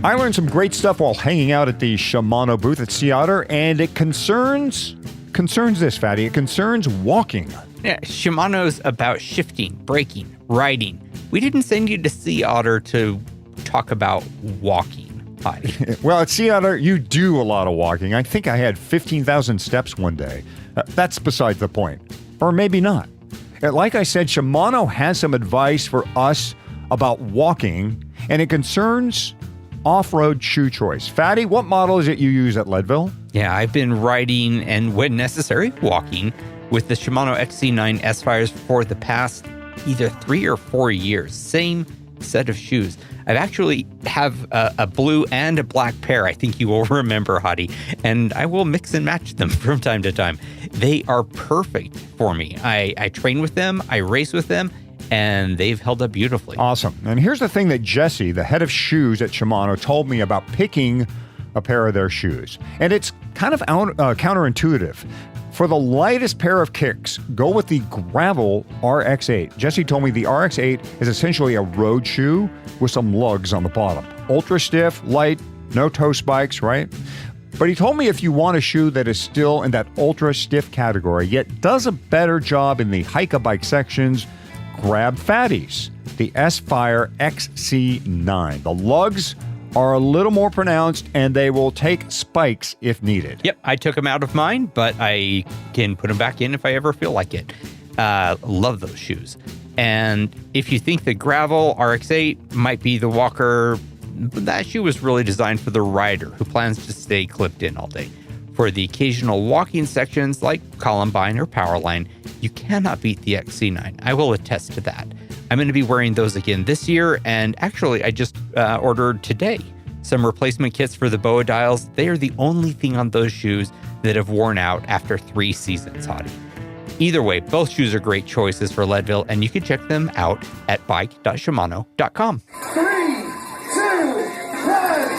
I learned some great stuff while hanging out at the Shimano booth at Sea Otter, and it concerns this, Fatty. It concerns walking. Yeah, Shimano's about shifting, braking, riding. We didn't send you to Sea Otter to talk about walking. Well, at Sea Otter, you do a lot of walking. I think I had 15,000 steps one day. That's beside the point. Or maybe not. Like I said, Shimano has some advice for us about walking, and it concerns off-road shoe choice. Fatty, what model is it you use at Leadville? Yeah, I've been riding and, when necessary, walking with the Shimano XC9 S-Fires for the past either 3 or 4 years. Same set of shoes. I actually have a blue and a black pair, I think you will remember, Hadi, and I will mix and match them from time to time. They are perfect for me. I train with them, I race with them, and they've held up beautifully. Awesome. And here's the thing that Jesse, the head of shoes at Shimano, told me about picking a pair of their shoes. And it's kind of counterintuitive. For the lightest pair of kicks, go with the Gravel RX-8. Jesse told me the RX-8 is essentially a road shoe with some lugs on the bottom. Ultra stiff, light, no toe spikes, right? But he told me if you want a shoe that is still in that ultra stiff category, yet does a better job in the hike-a-bike sections, grab Fatty's, the S-Fire XC9. The lugs are a little more pronounced, and they will take spikes if needed. Yep, I took them out of mine, but I can put them back in if I ever feel like it. Love those shoes. And if you think the Gravel RX-8 might be the walker, that shoe was really designed for the rider who plans to stay clipped in all day. For the occasional walking sections like Columbine or Powerline, you cannot beat the XC9. I will attest to that. I'm going to be wearing those again this year, and actually I just ordered today some replacement kits for the BOA dials. They are the only thing on those shoes that have worn out after 3 seasons, Hadi. Either way, both shoes are great choices for Leadville, and you can check them out at bike.shimano.com. 3, 2, 1.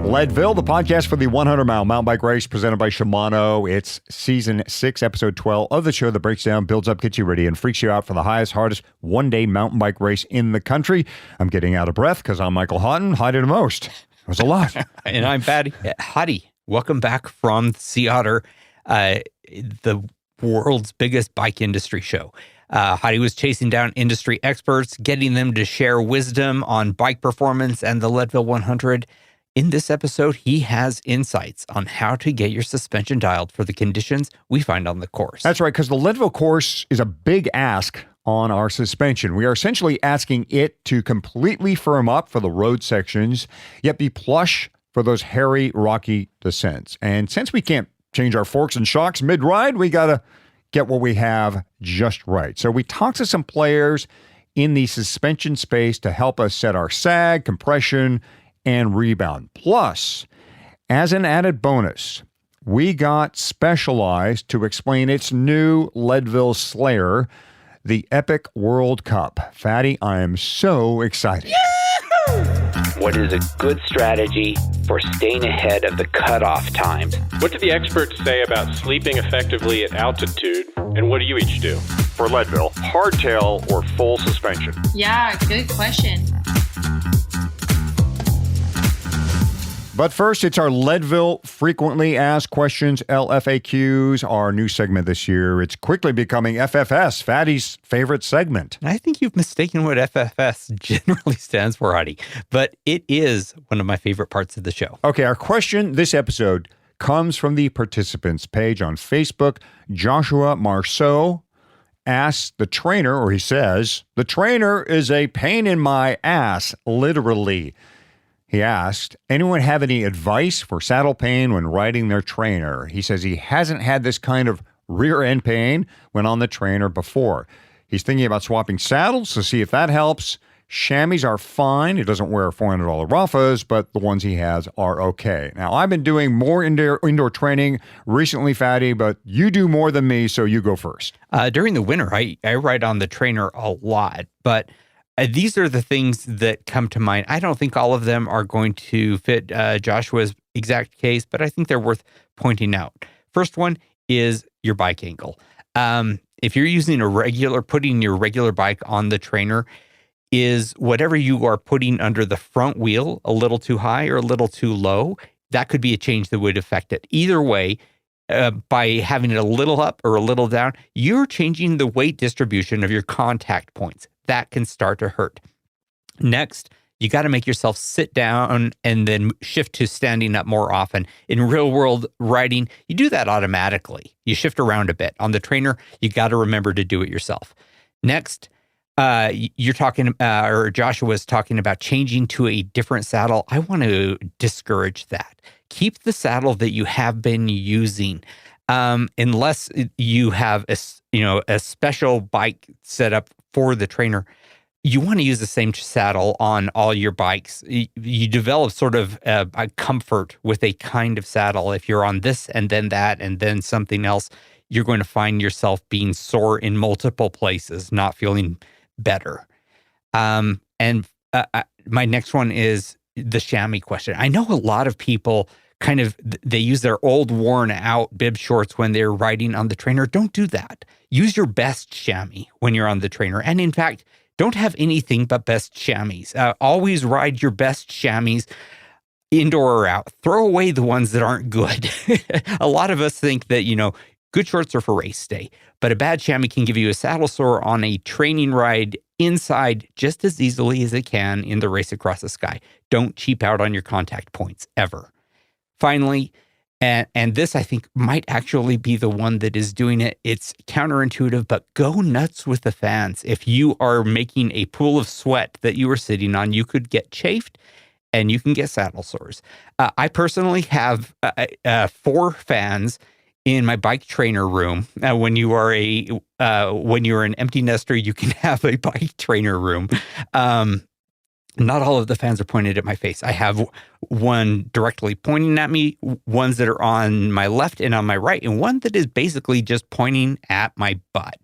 Leadville, the podcast for the 100-mile mountain bike race presented by Shimano. It's season 6, episode 12 of the show that breaks down, builds up, gets you ready, and freaks you out for the highest, hardest one-day mountain bike race in the country. I'm getting out of breath because I'm Michael Houghton. Hi to the most. It was a lot. And I'm Hadi. Welcome back from Sea Otter, the world's biggest bike industry show. Hadi was chasing down industry experts, getting them to share wisdom on bike performance and the Leadville 100. In this episode, he has insights on how to get your suspension dialed for the conditions we find on the course. That's right, because the Leadville course is a big ask on our suspension. We are essentially asking it to completely firm up for the road sections, yet be plush for those hairy, rocky descents. And since we can't change our forks and shocks mid-ride, we got to get what we have just right. So we talked to some players in the suspension space to help us set our sag, compression, and rebound. Plus, as an added bonus, we got Specialized to explain its new Leadville Slayer, the Epic World Cup. Fatty, I am so excited. What is a good strategy for staying ahead of the cutoff times? What do the experts say about sleeping effectively at altitude, and what do you each do? For Leadville, hardtail or full suspension? Yeah, good question. But first, it's our Leadville Frequently Asked Questions, LFAQs, our new segment this year. It's quickly becoming FFS, Fatty's favorite segment. I think you've mistaken what FFS generally stands for, Hadi, but it is one of my favorite parts of the show. Okay, our question this episode comes from the participants page on Facebook. Joshua Marceau asks the trainer, or he says, the trainer is a pain in my ass, literally. He asked, anyone have any advice for saddle pain when riding their trainer? He says he hasn't had this kind of rear end pain when on the trainer before. He's thinking about swapping saddles to see if that helps. Chamois are fine. He doesn't wear $400 Rafas, but the ones he has are okay. Now, I've been doing more indoor training recently, Fatty, but you do more than me, so you go first. During the winter, I ride on the trainer a lot, but these are the things that come to mind. I don't think all of them are going to fit Joshua's exact case, but I think they're worth pointing out. First one is your bike angle. If you're using putting your regular bike on the trainer, is whatever you are putting under the front wheel a little too high or a little too low? That could be a change that would affect it. Either way, by having it a little up or a little down, you're changing the weight distribution of your contact points. That can start to hurt. Next, you got to make yourself sit down and then shift to standing up more often. In real world riding, you do that automatically. You shift around a bit. On the trainer, you got to remember to do it yourself. Next, you're talking, or Joshua was talking about changing to a different saddle. I want to discourage that. Keep the saddle that you have been using, unless you have a special bike set up for the trainer. You want to use the same saddle on all your bikes. You develop sort of a comfort with a kind of saddle. If you're on this and then that and then something else, you're going to find yourself being sore in multiple places, not feeling better. My next one is the chamois question. I know a lot of people they use their old worn out bib shorts when they're riding on the trainer. Don't do that. Use your best chamois when you're on the trainer. And in fact, don't have anything but best chamois. Always ride your best chamois indoor or out. Throw away the ones that aren't good. A lot of us think that, good shorts are for race day, but a bad chamois can give you a saddle sore on a training ride inside just as easily as it can in the race across the sky. Don't cheap out on your contact points, ever. Finally, and this I think might actually be the one that is doing it. It's counterintuitive, but go nuts with the fans. If you are making a pool of sweat that you are sitting on, you could get chafed and you can get saddle sores. I personally have 4 fans in my bike trainer room. When you are an empty nester, you can have a bike trainer room. Not all of the fans are pointed at my face. I have one directly pointing at me, ones that are on my left and on my right, and one that is basically just pointing at my butt.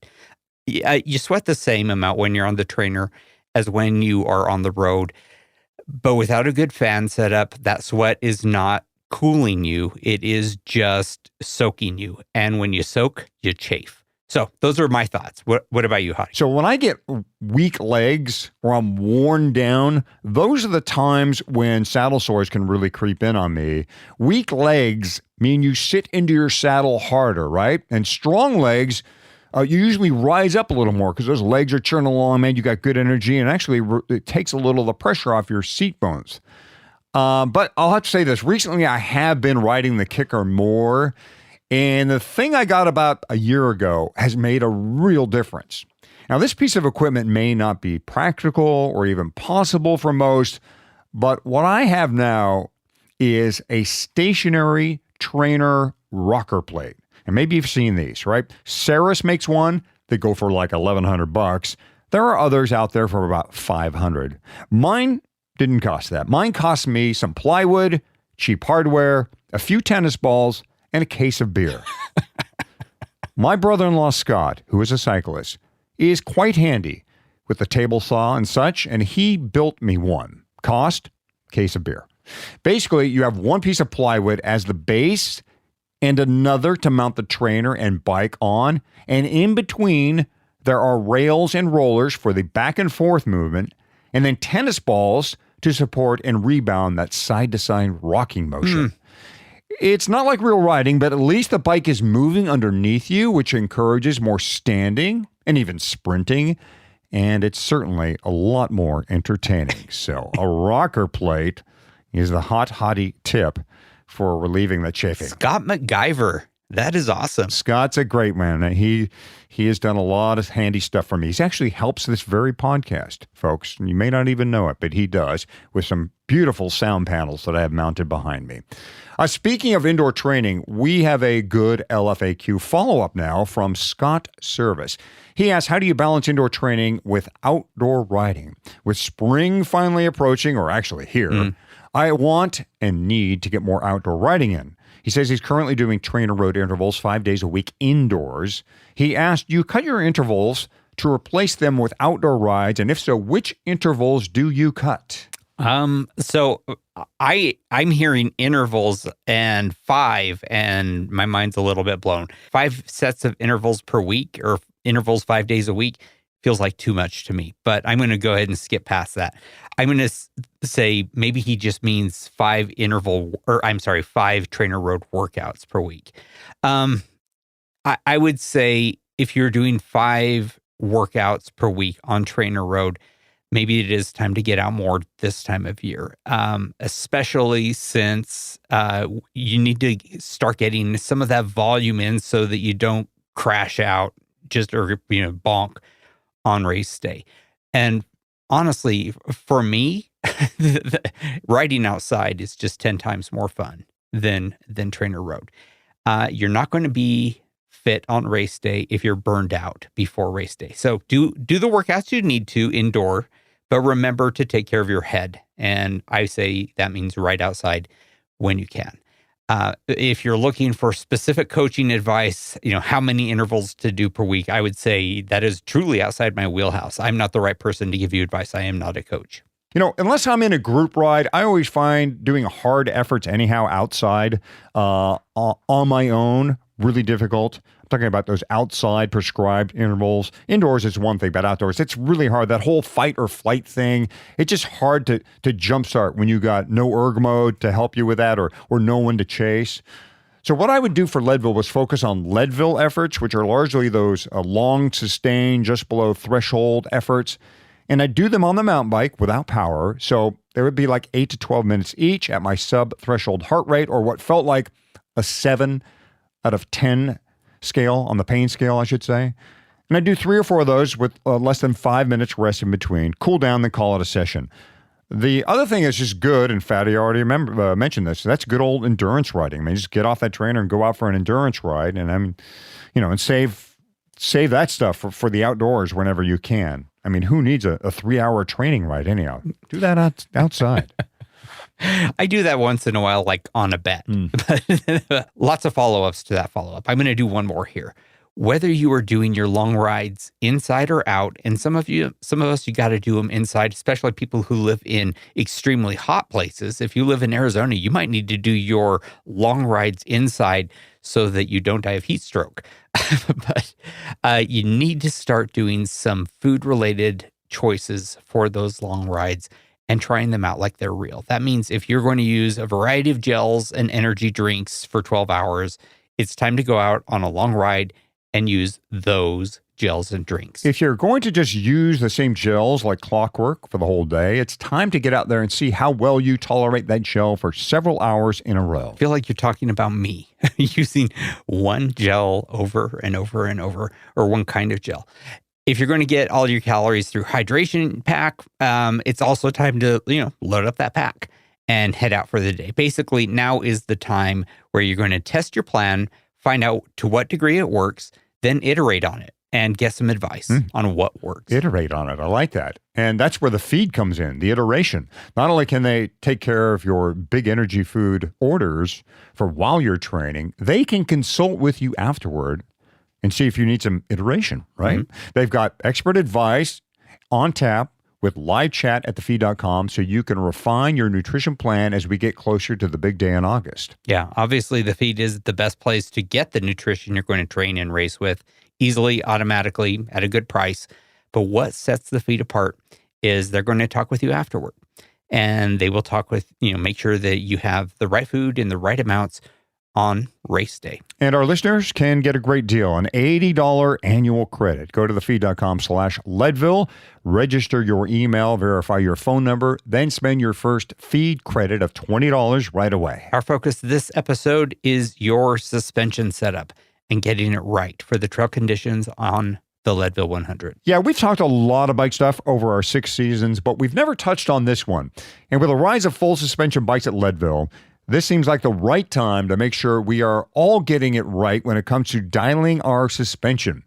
You sweat the same amount when you're on the trainer as when you are on the road. But without a good fan setup, that sweat is not cooling you. It is just soaking you. And when you soak, you chafe. So those are my thoughts. What about you, Hottie? So when I get weak legs or I'm worn down, those are the times when saddle sores can really creep in on me. Weak legs mean you sit into your saddle harder, right? And strong legs, you usually rise up a little more because those legs are churning along, man. You got good energy, and actually it takes a little of the pressure off your seat bones. But I'll have to say this. Recently, I have been riding the kicker more. And the thing I got about a year ago has made a real difference. Now, this piece of equipment may not be practical or even possible for most, but what I have now is a stationary trainer rocker plate. And maybe you've seen these, right? Ceres makes one. They go for like $1,100. There are others out there for about $500. Mine didn't cost that. Mine cost me some plywood, cheap hardware, a few tennis balls, and a case of beer. My brother-in-law, Scott, who is a cyclist, is quite handy with the table saw and such, and he built me one. Cost, case of beer. Basically, you have one piece of plywood as the base and another to mount the trainer and bike on, and in between, there are rails and rollers for the back and forth movement, and then tennis balls to support and rebound that side-to-side rocking motion. It's not like real riding, but at least the bike is moving underneath you, which encourages more standing and even sprinting. And it's certainly a lot more entertaining. So a rocker plate is the hottie tip for relieving the chafing. Scott MacGyver. That is awesome. Scott's a great man. He has done a lot of handy stuff for me. He actually helps this very podcast, folks. You may not even know it, but he does, with some beautiful sound panels that I have mounted behind me. Speaking of indoor training, we have a good LFAQ follow-up now from Scott Service. He asks, how do you balance indoor training with outdoor riding? With spring finally approaching, or actually here, I want and need to get more outdoor riding in. He says he's currently doing trainer road intervals 5 days a week indoors. He asked, do you cut your intervals to replace them with outdoor rides? And if so, which intervals do you cut? So I'm hearing intervals and 5, and my mind's a little bit blown. 5 sets of intervals per week, or intervals 5 days a week, feels like too much to me. But I'm going to go ahead and skip past that. I'm going to say maybe he just means 5 trainer road workouts per week. I would say if you're doing 5 workouts per week on trainer road, maybe it is time to get out more this time of year, especially since you need to start getting some of that volume in so that you don't crash out or bonk on race day. And honestly, for me, riding outside is just 10 times more fun than trainer road. You're not going to be fit on race day if you're burned out before race day. So do the workouts you need to indoor, but remember to take care of your head. And I say that means ride outside when you can. If you're looking for specific coaching advice, how many intervals to do per week, I would say that is truly outside my wheelhouse. I'm not the right person to give you advice. I am not a coach. Unless I'm in a group ride, I always find doing hard efforts anyhow outside on my own really difficult. I'm talking about those outside prescribed intervals. Indoors is one thing, but outdoors, it's really hard. That whole fight or flight thing, it's just hard to jumpstart when you got no erg mode to help you with that or no one to chase. So what I would do for Leadville was focus on Leadville efforts, which are largely those long, sustained, just below threshold efforts. And I'd do them on the mountain bike without power. So there would be like 8 to 12 minutes each at my sub-threshold heart rate, or what felt like a 7 out of 10 scale on the pain scale, I should say. And I do 3 or 4 of those with less than 5 minutes rest in between. Cool down, then call it a session. The other thing is just good, and Fatty already mentioned this. That's good old endurance riding. I mean, just get off that trainer and go out for an endurance ride, and and save that stuff for the outdoors whenever you can. I mean, who needs a 3-hour training ride anyhow? Do that outside. I do that once in a while, like on a bet. But lots of follow-ups to that follow-up. I'm going to do one more here. Whether you are doing your long rides inside or out, and some of us, you got to do them inside, especially people who live in extremely hot places. If you live in Arizona, you might need to do your long rides inside so that you don't die of heat stroke. But you need to start doing some food-related choices for those long rides and trying them out like they're real. That means if you're going to use a variety of gels and energy drinks for 12 hours, it's time to go out on a long ride and use those gels and drinks. If you're going to just use the same gels like clockwork for the whole day, it's time to get out there and see how well you tolerate that gel for several hours in a row. I feel like you're talking about me using one gel over and over and over, or one kind of gel. If you're going to get all your calories through hydration pack, it's also time to, load up that pack and head out for the day. Basically, now is the time where you're going to test your plan, find out to what degree it works, then iterate on it and get some advice on what works. Iterate on it. I like that. And that's where the feed comes in, the iteration. Not only can they take care of your big energy food orders for while you're training, they can consult with you afterward and see if you need some iteration, right? Mm-hmm. They've got expert advice on tap with live chat at thefeed.com so you can refine your nutrition plan as we get closer to the big day in August. Yeah, obviously the feed is the best place to get the nutrition you're going to train and race with easily, automatically, at a good price. But what sets the feed apart is they're going to talk with you afterward. And they will talk with, make sure that you have the right food in the right amounts on race day. And our listeners can get a great deal, an $80 annual credit. Go to thefeed.com/Leadville, register your email, verify your phone number, then spend your first feed credit of $20 right away. Our focus this episode is your suspension setup and getting it right for the trail conditions on the Leadville 100. Yeah, we've talked a lot of bike stuff over our 6 seasons, but we've never touched on this one. And with the rise of full suspension bikes at Leadville, this seems like the right time to make sure we are all getting it right when it comes to dialing our suspension.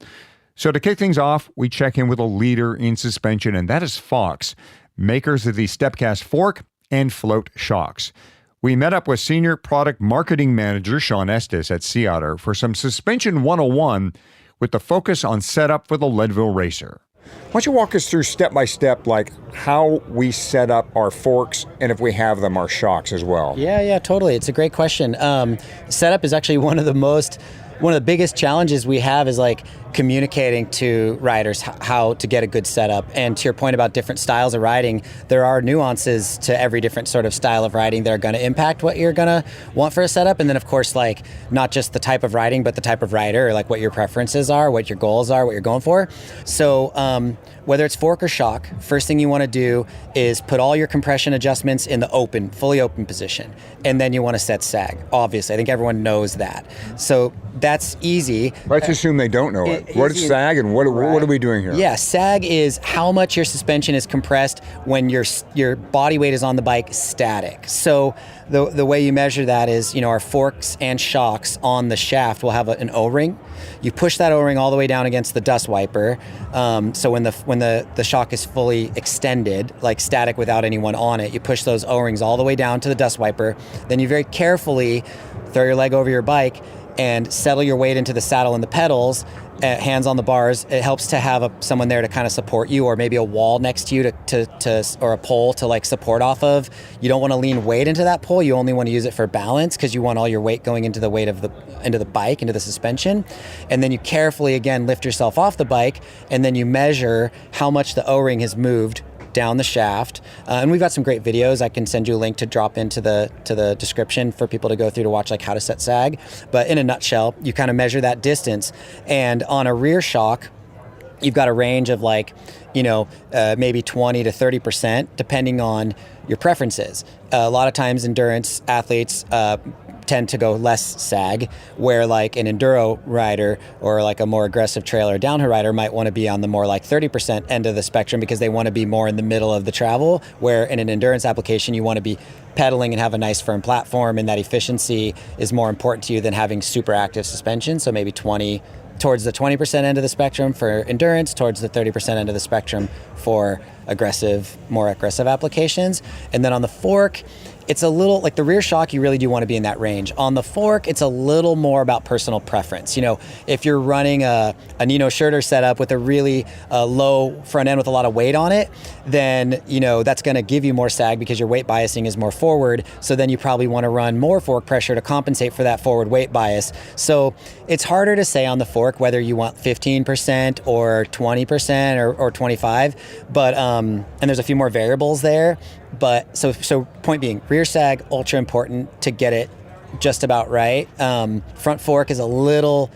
So to kick things off, we check in with a leader in suspension, and that is Fox, makers of the Stepcast fork and float shocks. We met up with Senior Product Marketing Manager Sean Estes at Sea Otter for some Suspension 101 with the focus on setup for the Leadville racer. Why don't you walk us through step by step, like how we set up our forks and if we have them, our shocks as well? Yeah, totally. It's a great question. Setup is actually one of the biggest challenges we have is like communicating to riders how to get a good setup. And to your point about different styles of riding, there are nuances to every different sort of style of riding that are going to impact what you're going to want for a setup. And then of course, like not just the type of riding, but the type of rider, like what your preferences are, what your goals are, what you're going for. So whether it's fork or shock, first thing you want to do is put all your compression adjustments in the fully open position. And then you want to set sag. Obviously, I think everyone knows that. So that's easy. Let's assume they don't know it. What is sag and what are we doing here? Yeah, sag is how much your suspension is compressed when your body weight is on the bike static. So the way you measure that is, our forks and shocks on the shaft will have an O-ring. You push that O-ring all the way down against the dust wiper. So when the shock is fully extended, like static without anyone on it, you push those O-rings all the way down to the dust wiper. Then you very carefully throw your leg over your bike and settle your weight into the saddle and the pedals, hands on the bars. It helps to have someone there to kind of support you, or maybe a wall next to you or a pole to like support off of. You don't want to lean weight into that pole. You only want to use it for balance because you want all your weight going into the weight of into the bike, into the suspension. And then you carefully again lift yourself off the bike, and then you measure how much the O-ring has moved down the shaft. And we've got some great videos. I can send you a link to drop into the description for people to go through to watch like how to set sag. But in a nutshell, you kind of measure that distance. And on a rear shock, you've got a range of like, maybe 20 to 30%, depending on your preferences. A lot of times endurance athletes tend to go less sag, where like an enduro rider or like a more aggressive trail or downhill rider might want to be on the more like 30% end of the spectrum because they want to be more in the middle of the travel, where in an endurance application you want to be pedaling and have a nice firm platform, and that efficiency is more important to you than having super active suspension. So maybe towards the 20% end of the spectrum for endurance, towards the 30% end of the spectrum for more aggressive applications. And then on the fork, it's a little like the rear shock, you really do want to be in that range. On the fork, it's a little more about personal preference. If you're running a Nino Schurter setup with a really low front end with a lot of weight on it, then, that's going to give you more sag because your weight biasing is more forward. So then you probably want to run more fork pressure to compensate for that forward weight bias. So it's harder to say on the fork whether you want 15% or 20% or 25, but, and there's a few more variables there. But so point being, rear sag, ultra important to get it just about right. Front fork is a little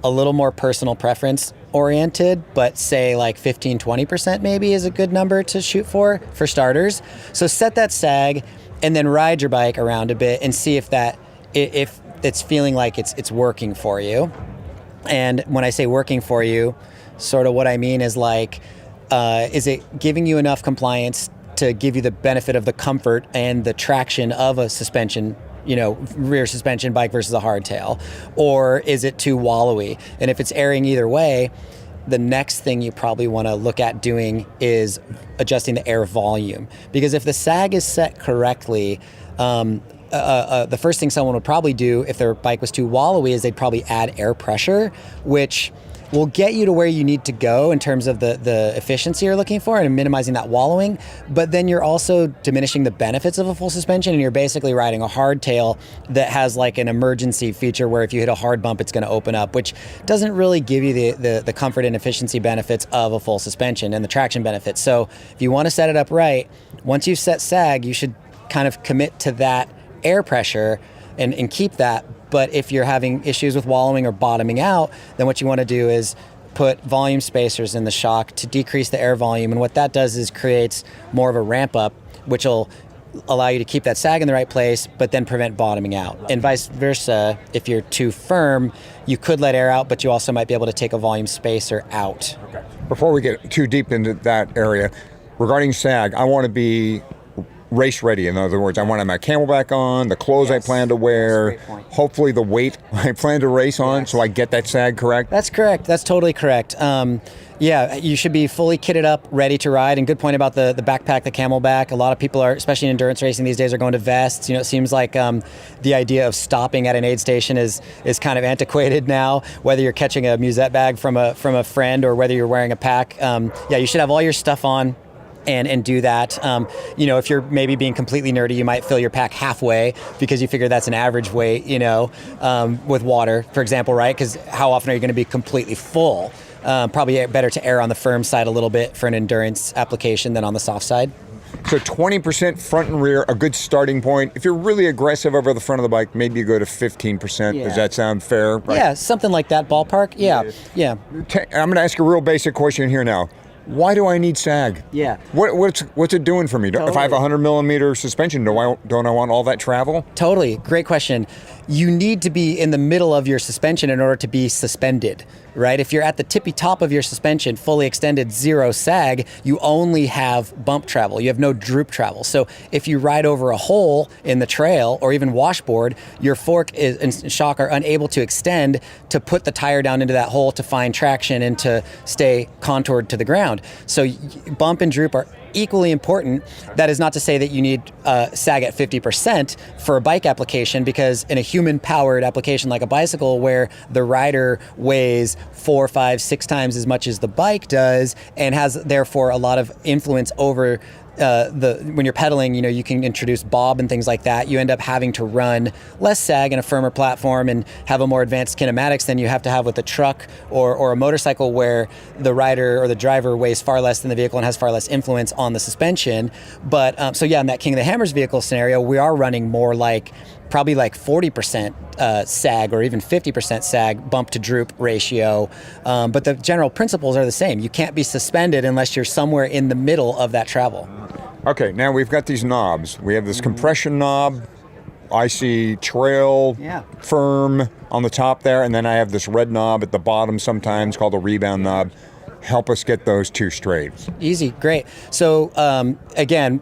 more personal preference oriented, but say like 15-20% maybe is a good number to shoot for starters. So set that sag and then ride your bike around a bit and see if it's feeling like it's working for you. And when I say working for you, sort of what I mean is like, is it giving you enough compliance to give you the benefit of the comfort and the traction of a suspension, rear suspension bike versus a hardtail? Or is it too wallowy? And if it's erring either way, the next thing you probably want to look at doing is adjusting the air volume. Because if the sag is set correctly, the first thing someone would probably do if their bike was too wallowy is they'd probably add air pressure, which will get you to where you need to go in terms of the efficiency you're looking for and minimizing that wallowing. But then you're also diminishing the benefits of a full suspension, and you're basically riding a hardtail that has like an emergency feature where if you hit a hard bump, it's going to open up, which doesn't really give you the comfort and efficiency benefits of a full suspension and the traction benefits. So if you want to set it up right, once you've set sag, you should kind of commit to that air pressure and keep that. But if you're having issues with wallowing or bottoming out, then what you want to do is put volume spacers in the shock to decrease the air volume. And what that does is creates more of a ramp up, which will allow you to keep that sag in the right place, but then prevent bottoming out. And vice versa, if you're too firm, you could let air out, but you also might be able to take a volume spacer out. Okay. Before we get too deep into that area, regarding sag, I want to be race ready? In other words, I want to have my Camelback on, the clothes I plan to wear, That's a great point. hopefully the weight I plan to race on, so I get that sag correct. That's correct. That's totally correct. Yeah, you should be fully kitted up, ready to ride. And good point about the backpack, the Camelback. A lot of people are, especially in endurance racing these days, are going to vests. It seems like the idea of stopping at an aid station is kind of antiquated now. Whether you're catching a musette bag from a friend or whether you're wearing a pack, yeah, you should have all your stuff on. And do that. If you're maybe being completely nerdy, you might fill your pack halfway because you figure that's an average weight, with water, for example, right? Because how often are you going to be completely full? Probably better to err on the firm side a little bit for an endurance application than on the soft side. So 20% front and rear, a good starting point. If you're really aggressive over the front of the bike, maybe you go to 15%. Yeah. Does that sound fair? Right? Yeah, something like that ballpark. Yeah. I'm going to ask a real basic question here now. Why do I need sag? Yeah. What's it doing for me? If I have a 100 millimeter suspension, don't I want all that travel? Totally. Great question. You need to be in the middle of your suspension in order to be suspended, right? If you're at the tippy top of your suspension, fully extended, zero sag, you only have bump travel. You have no droop travel. So if you ride over a hole in the trail or even washboard, your fork and shock are unable to extend to put the tire down into that hole to find traction and to stay contoured to the ground. So bump and droop are equally important. That is not to say that you need sag at 50% for a bike application, because in a human-powered application like a bicycle where the rider weighs 4, 5, 6 times as much as the bike does and has therefore a lot of influence over when you're pedaling, you can introduce bob and things like that. You end up having to run less sag in a firmer platform and have a more advanced kinematics than you have to have with a truck or a motorcycle, where the rider or the driver weighs far less than the vehicle and has far less influence on the suspension. But so yeah, in that King of the Hammers vehicle scenario, we are running more probably 40% sag or even 50% sag bump to droop ratio. But the general principles are the same. You can't be suspended unless you're somewhere in the middle of that travel. Okay, now we've got these knobs. We have this compression knob. I see trail, firm on the top there, and then I have this red knob at the bottom sometimes called a rebound knob. Help us get those two straight. Easy, great. So again,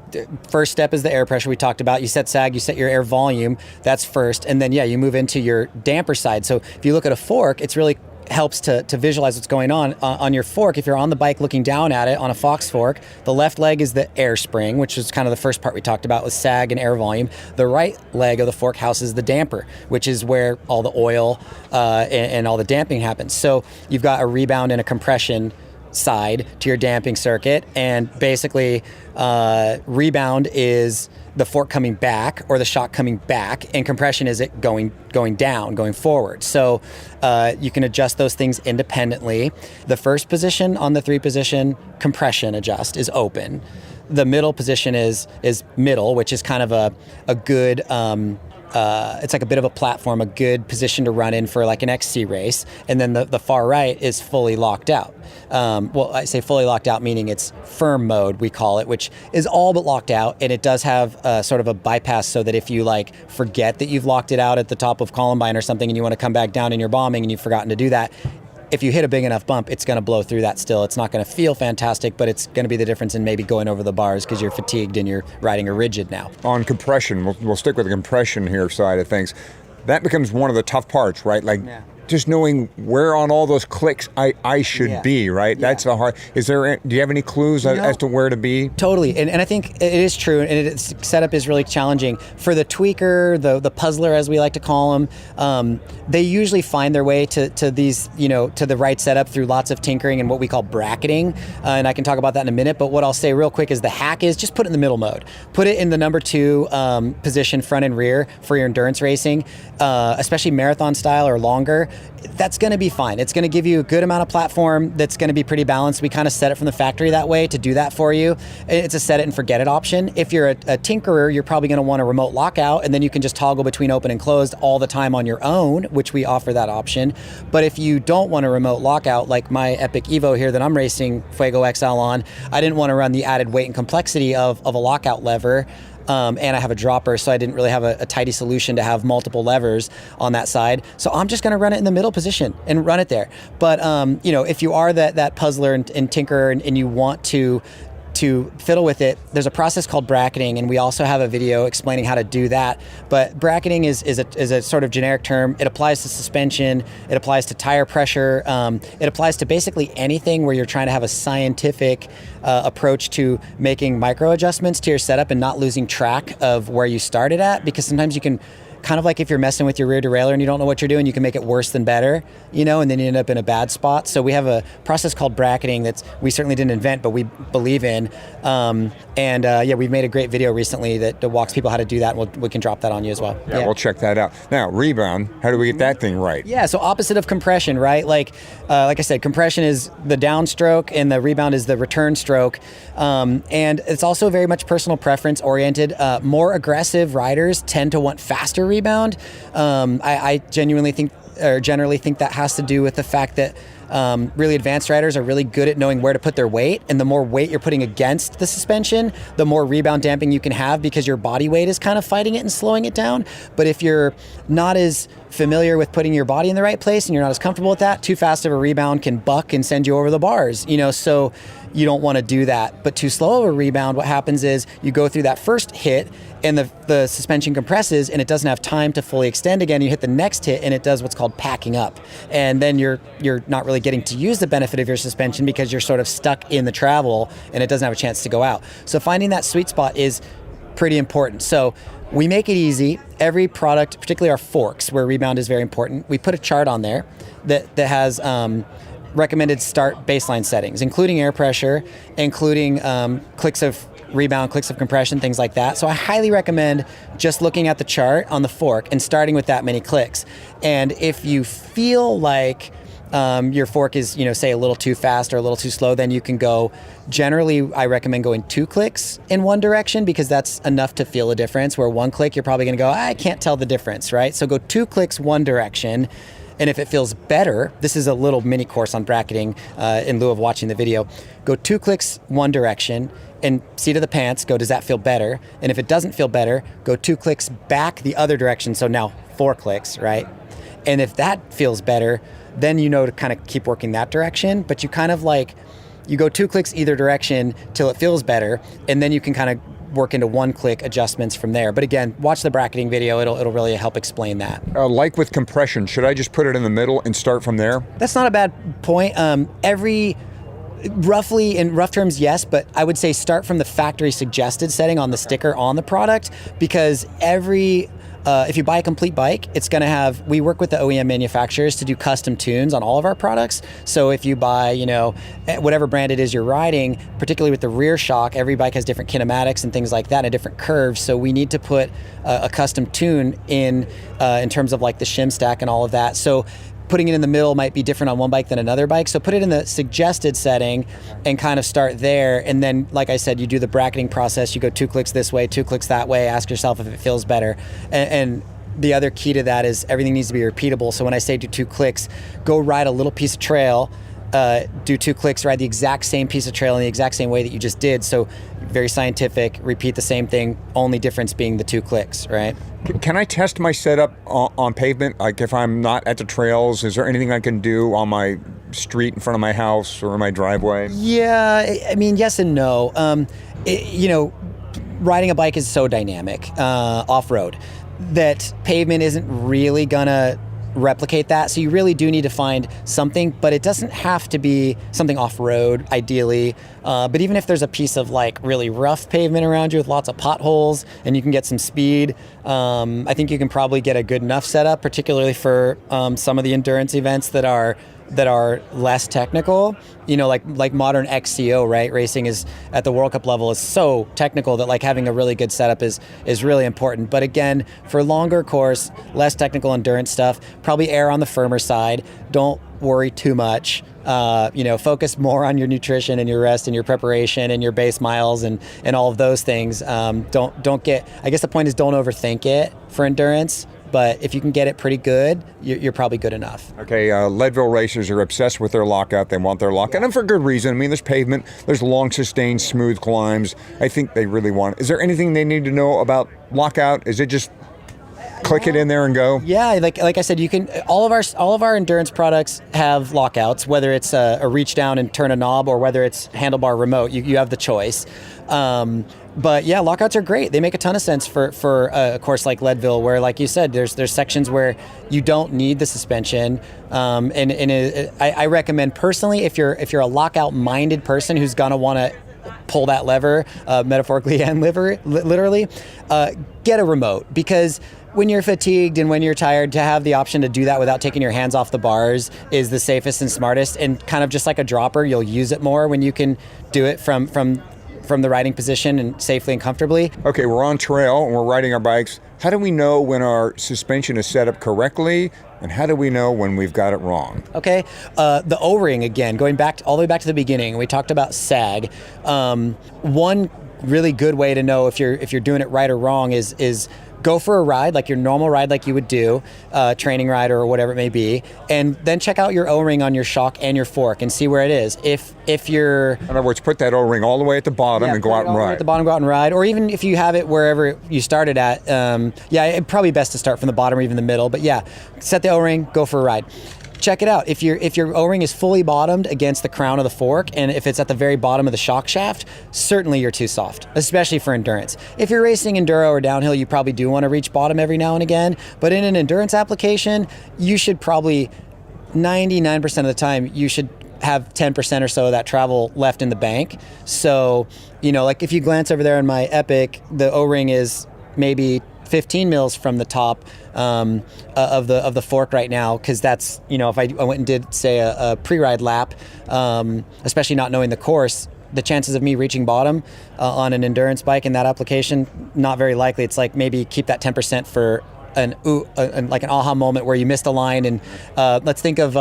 first step is the air pressure we talked about. You set sag, you set your air volume. That's first, and then you move into your damper side. So if you look at a fork, it's really helps to visualize what's going on your fork. If you're on the bike looking down at it on a Fox fork, the left leg is the air spring, which is kind of the first part we talked about with sag and air volume. The right leg of the fork houses the damper, which is where all the oil and all the damping happens. So you've got a rebound and a compression side to your damping circuit, and basically rebound is the fork coming back or the shock coming back, and compression is it going down, going forward. So you can adjust those things independently. The first position on the 3-position compression adjust is open. The middle position is middle, which is kind of a good it's like a bit of a platform, a good position to run in for like an XC race. And then the far right is fully locked out. Well, I say fully locked out, meaning it's firm mode, we call it, which is all but locked out. And it does have sort of a bypass so that if you forget that you've locked it out at the top of Columbine or something and you want to come back down in your bombing and you've forgotten to do that, if you hit a big enough bump, it's going to blow through that still. It's not going to feel fantastic, but it's going to be the difference in maybe going over the bars because you're fatigued and you're riding a rigid now. On compression, we'll stick with the compression here side of things. That becomes one of the tough parts, right? Just knowing where on all those clicks I should be, right? Yeah. That's the hard. Do you have any clues as to where to be? Totally, and I think it is true, and its setup is really challenging. For the tweaker, the puzzler, as we like to call them, they usually find their way to these, to the right setup through lots of tinkering and what we call bracketing, and I can talk about that in a minute, but what I'll say real quick is the hack is just put it in the middle mode. Put it in the number 2 position, front and rear, for your endurance racing, especially marathon style or longer. That's going to be fine. It's going to give you a good amount of platform that's going to be pretty balanced. We kind of set it from the factory that way to do that for you. It's a set it and forget it option. If you're a tinkerer, you're probably going to want a remote lockout, and then you can just toggle between open and closed all the time on your own, which we offer that option. But if you don't want a remote lockout, like my Epic Evo here that I'm racing Fuego XL on, I didn't want to run the added weight and complexity of a lockout lever. And I have a dropper, so I didn't really have a tidy solution to have multiple levers on that side. So I'm just going to run it in the middle position and run it there. But if you are that puzzler and tinkerer and you want to to fiddle with it, there's a process called bracketing, and we also have a video explaining how to do that. But bracketing is a sort of generic term. It applies to suspension, it applies to tire pressure, it applies to basically anything where you're trying to have a scientific approach to making micro adjustments to your setup and not losing track of where you started at, because sometimes you can, kind of like if you're messing with your rear derailleur and you don't know what you're doing, you can make it worse than better, and then you end up in a bad spot. So we have a process called bracketing that we certainly didn't invent, but we believe in. We've made a great video recently that walks people how to do that, and we can drop that on you as well. Yeah, we'll check that out. Now, rebound, how do we get that thing right? Yeah, so opposite of compression, right? Like I said, compression is the downstroke and the rebound is the return stroke. And it's also very much personal preference oriented. More aggressive riders tend to want faster rebound. I generally think that has to do with the fact that really advanced riders are really good at knowing where to put their weight, and the more weight you're putting against the suspension, the more rebound damping you can have because your body weight is kind of fighting it and slowing it down. But if you're not as familiar with putting your body in the right place and you're not as comfortable with that, too fast of a rebound can buck and send you over the bars, so you don't want to do that. But too slow of a rebound, what happens is you go through that first hit and the suspension compresses and it doesn't have time to fully extend again. You hit the next hit and it does what's called packing up. And then you're not really getting to use the benefit of your suspension because you're sort of stuck in the travel and it doesn't have a chance to go out. So finding that sweet spot is pretty important. So we make it easy. Every product, particularly our forks, where rebound is very important, we put a chart on there that has recommended start baseline settings, including air pressure, including clicks of rebound, clicks of compression, things like that. So I highly recommend just looking at the chart on the fork and starting with that many clicks. And if you feel like your fork is, say a little too fast or a little too slow, then you can go, generally I recommend going 2 clicks in one direction because that's enough to feel a difference, where 1 click you're probably gonna go, I can't tell the difference, right? So go 2 clicks one direction. And if it feels better, this is a little mini course on bracketing in lieu of watching the video, go 2 clicks one direction and seat of the pants, go, does that feel better? And if it doesn't feel better, go 2 clicks back the other direction. So now 4 clicks, right? And if that feels better, then to kind of keep working that direction. But you kind of you go 2 clicks either direction till it feels better. And then you can kind of work into 1-click adjustments from there. But again, watch the bracketing video. It'll really help explain that. Like with compression, should I just put it in the middle and start from there? That's not a bad point. Roughly, in rough terms, yes, but I would say start from the factory suggested setting on the sticker on the product, because if you buy a complete bike, it's going to have, we work with the OEM manufacturers to do custom tunes on all of our products. So if you buy, whatever brand it is you're riding, particularly with the rear shock, every bike has different kinematics and things like that and different curves. So we need to put a custom tune in terms of like the shim stack and all of that. So putting it in the middle might be different on one bike than another bike. So put it in the suggested setting and kind of start there. And then, like I said, you do the bracketing process. You go 2 clicks this way, 2 clicks that way. Ask yourself if it feels better. And the other key to that is everything needs to be repeatable. So when I say do 2 clicks, go ride a little piece of trail, do 2 clicks, ride the exact same piece of trail in the exact same way that you just did. So very scientific, repeat the same thing, only difference being the 2 clicks, right? Can I test my setup on pavement? Like if I'm not at the trails, is there anything I can do on my street in front of my house or my driveway? Yeah, I mean, yes and no. Riding a bike is so dynamic off-road that pavement isn't really gonna replicate that. So you really do need to find something, but it doesn't have to be something off-road, ideally. But even if there's a piece of like really rough pavement around you with lots of potholes and you can get some speed, I think you can probably get a good enough setup, particularly for some of the endurance events that are less technical, like modern XCO, right? Racing is at the World Cup level is so technical that like having a really good setup is really important. But again, for longer course, less technical endurance stuff, probably err on the firmer side. Don't worry too much. Focus more on your nutrition and your rest and your preparation and your base miles and all of those things. I guess the point is don't overthink it for endurance. But if you can get it pretty good, you're probably good enough. Okay, Leadville racers are obsessed with their lockout. They want their lockout, and for good reason. I mean, there's pavement, there's long, sustained, smooth climbs. I think they really want it. Is there anything they need to know about lockout? Is it just click it in there and go? Yeah, like I said, you can all of our endurance products have lockouts, whether it's a reach down and turn a knob or whether it's handlebar remote. You have the choice. But yeah, lockouts are great. They make a ton of sense for a course like Leadville, where, like you said, there's sections where you don't need the suspension. I recommend personally, if you're a lockout minded person who's gonna want to pull that lever, metaphorically and literally, get a remote, because when you're fatigued and when you're tired, to have the option to do that without taking your hands off the bars is the safest and smartest. And kind of just like a dropper, you'll use it more when you can do it from the riding position and safely and comfortably. Okay, we're on trail and we're riding our bikes. How do we know when our suspension is set up correctly, and how do we know when we've got it wrong? Okay, the O-ring, again, going back all the way back to the beginning, we talked about sag. One really good way to know if you're doing it right or wrong is go for a ride, like your normal ride, like you would do, training ride or whatever it may be, and then check out your O-ring on your shock and your fork and see where it is. If you're... In other words, put that O-ring all the way at the bottom and go out and ride. At the bottom, go out and ride, or even if you have it wherever you started at, it's probably best to start from the bottom or even the middle, but yeah, set the O-ring, go for a ride. Check it out. If your O-ring is fully bottomed against the crown of the fork, and if it's at the very bottom of the shock shaft, certainly you're too soft, especially for endurance. If you're racing enduro or downhill, you probably do want to reach bottom every now and again, but in an endurance application, you should probably, 99% of the time, you should have 10% or so of that travel left in the bank. So, like if you glance over there in my Epic, the O-ring is maybe 15 mils from the top of the fork right now, because that's, if I went and did, say, a pre-ride lap, especially not knowing the course, the chances of me reaching bottom on an endurance bike in that application, not very likely. It's like maybe keep that 10% for like an aha moment where you missed a line. And let's think of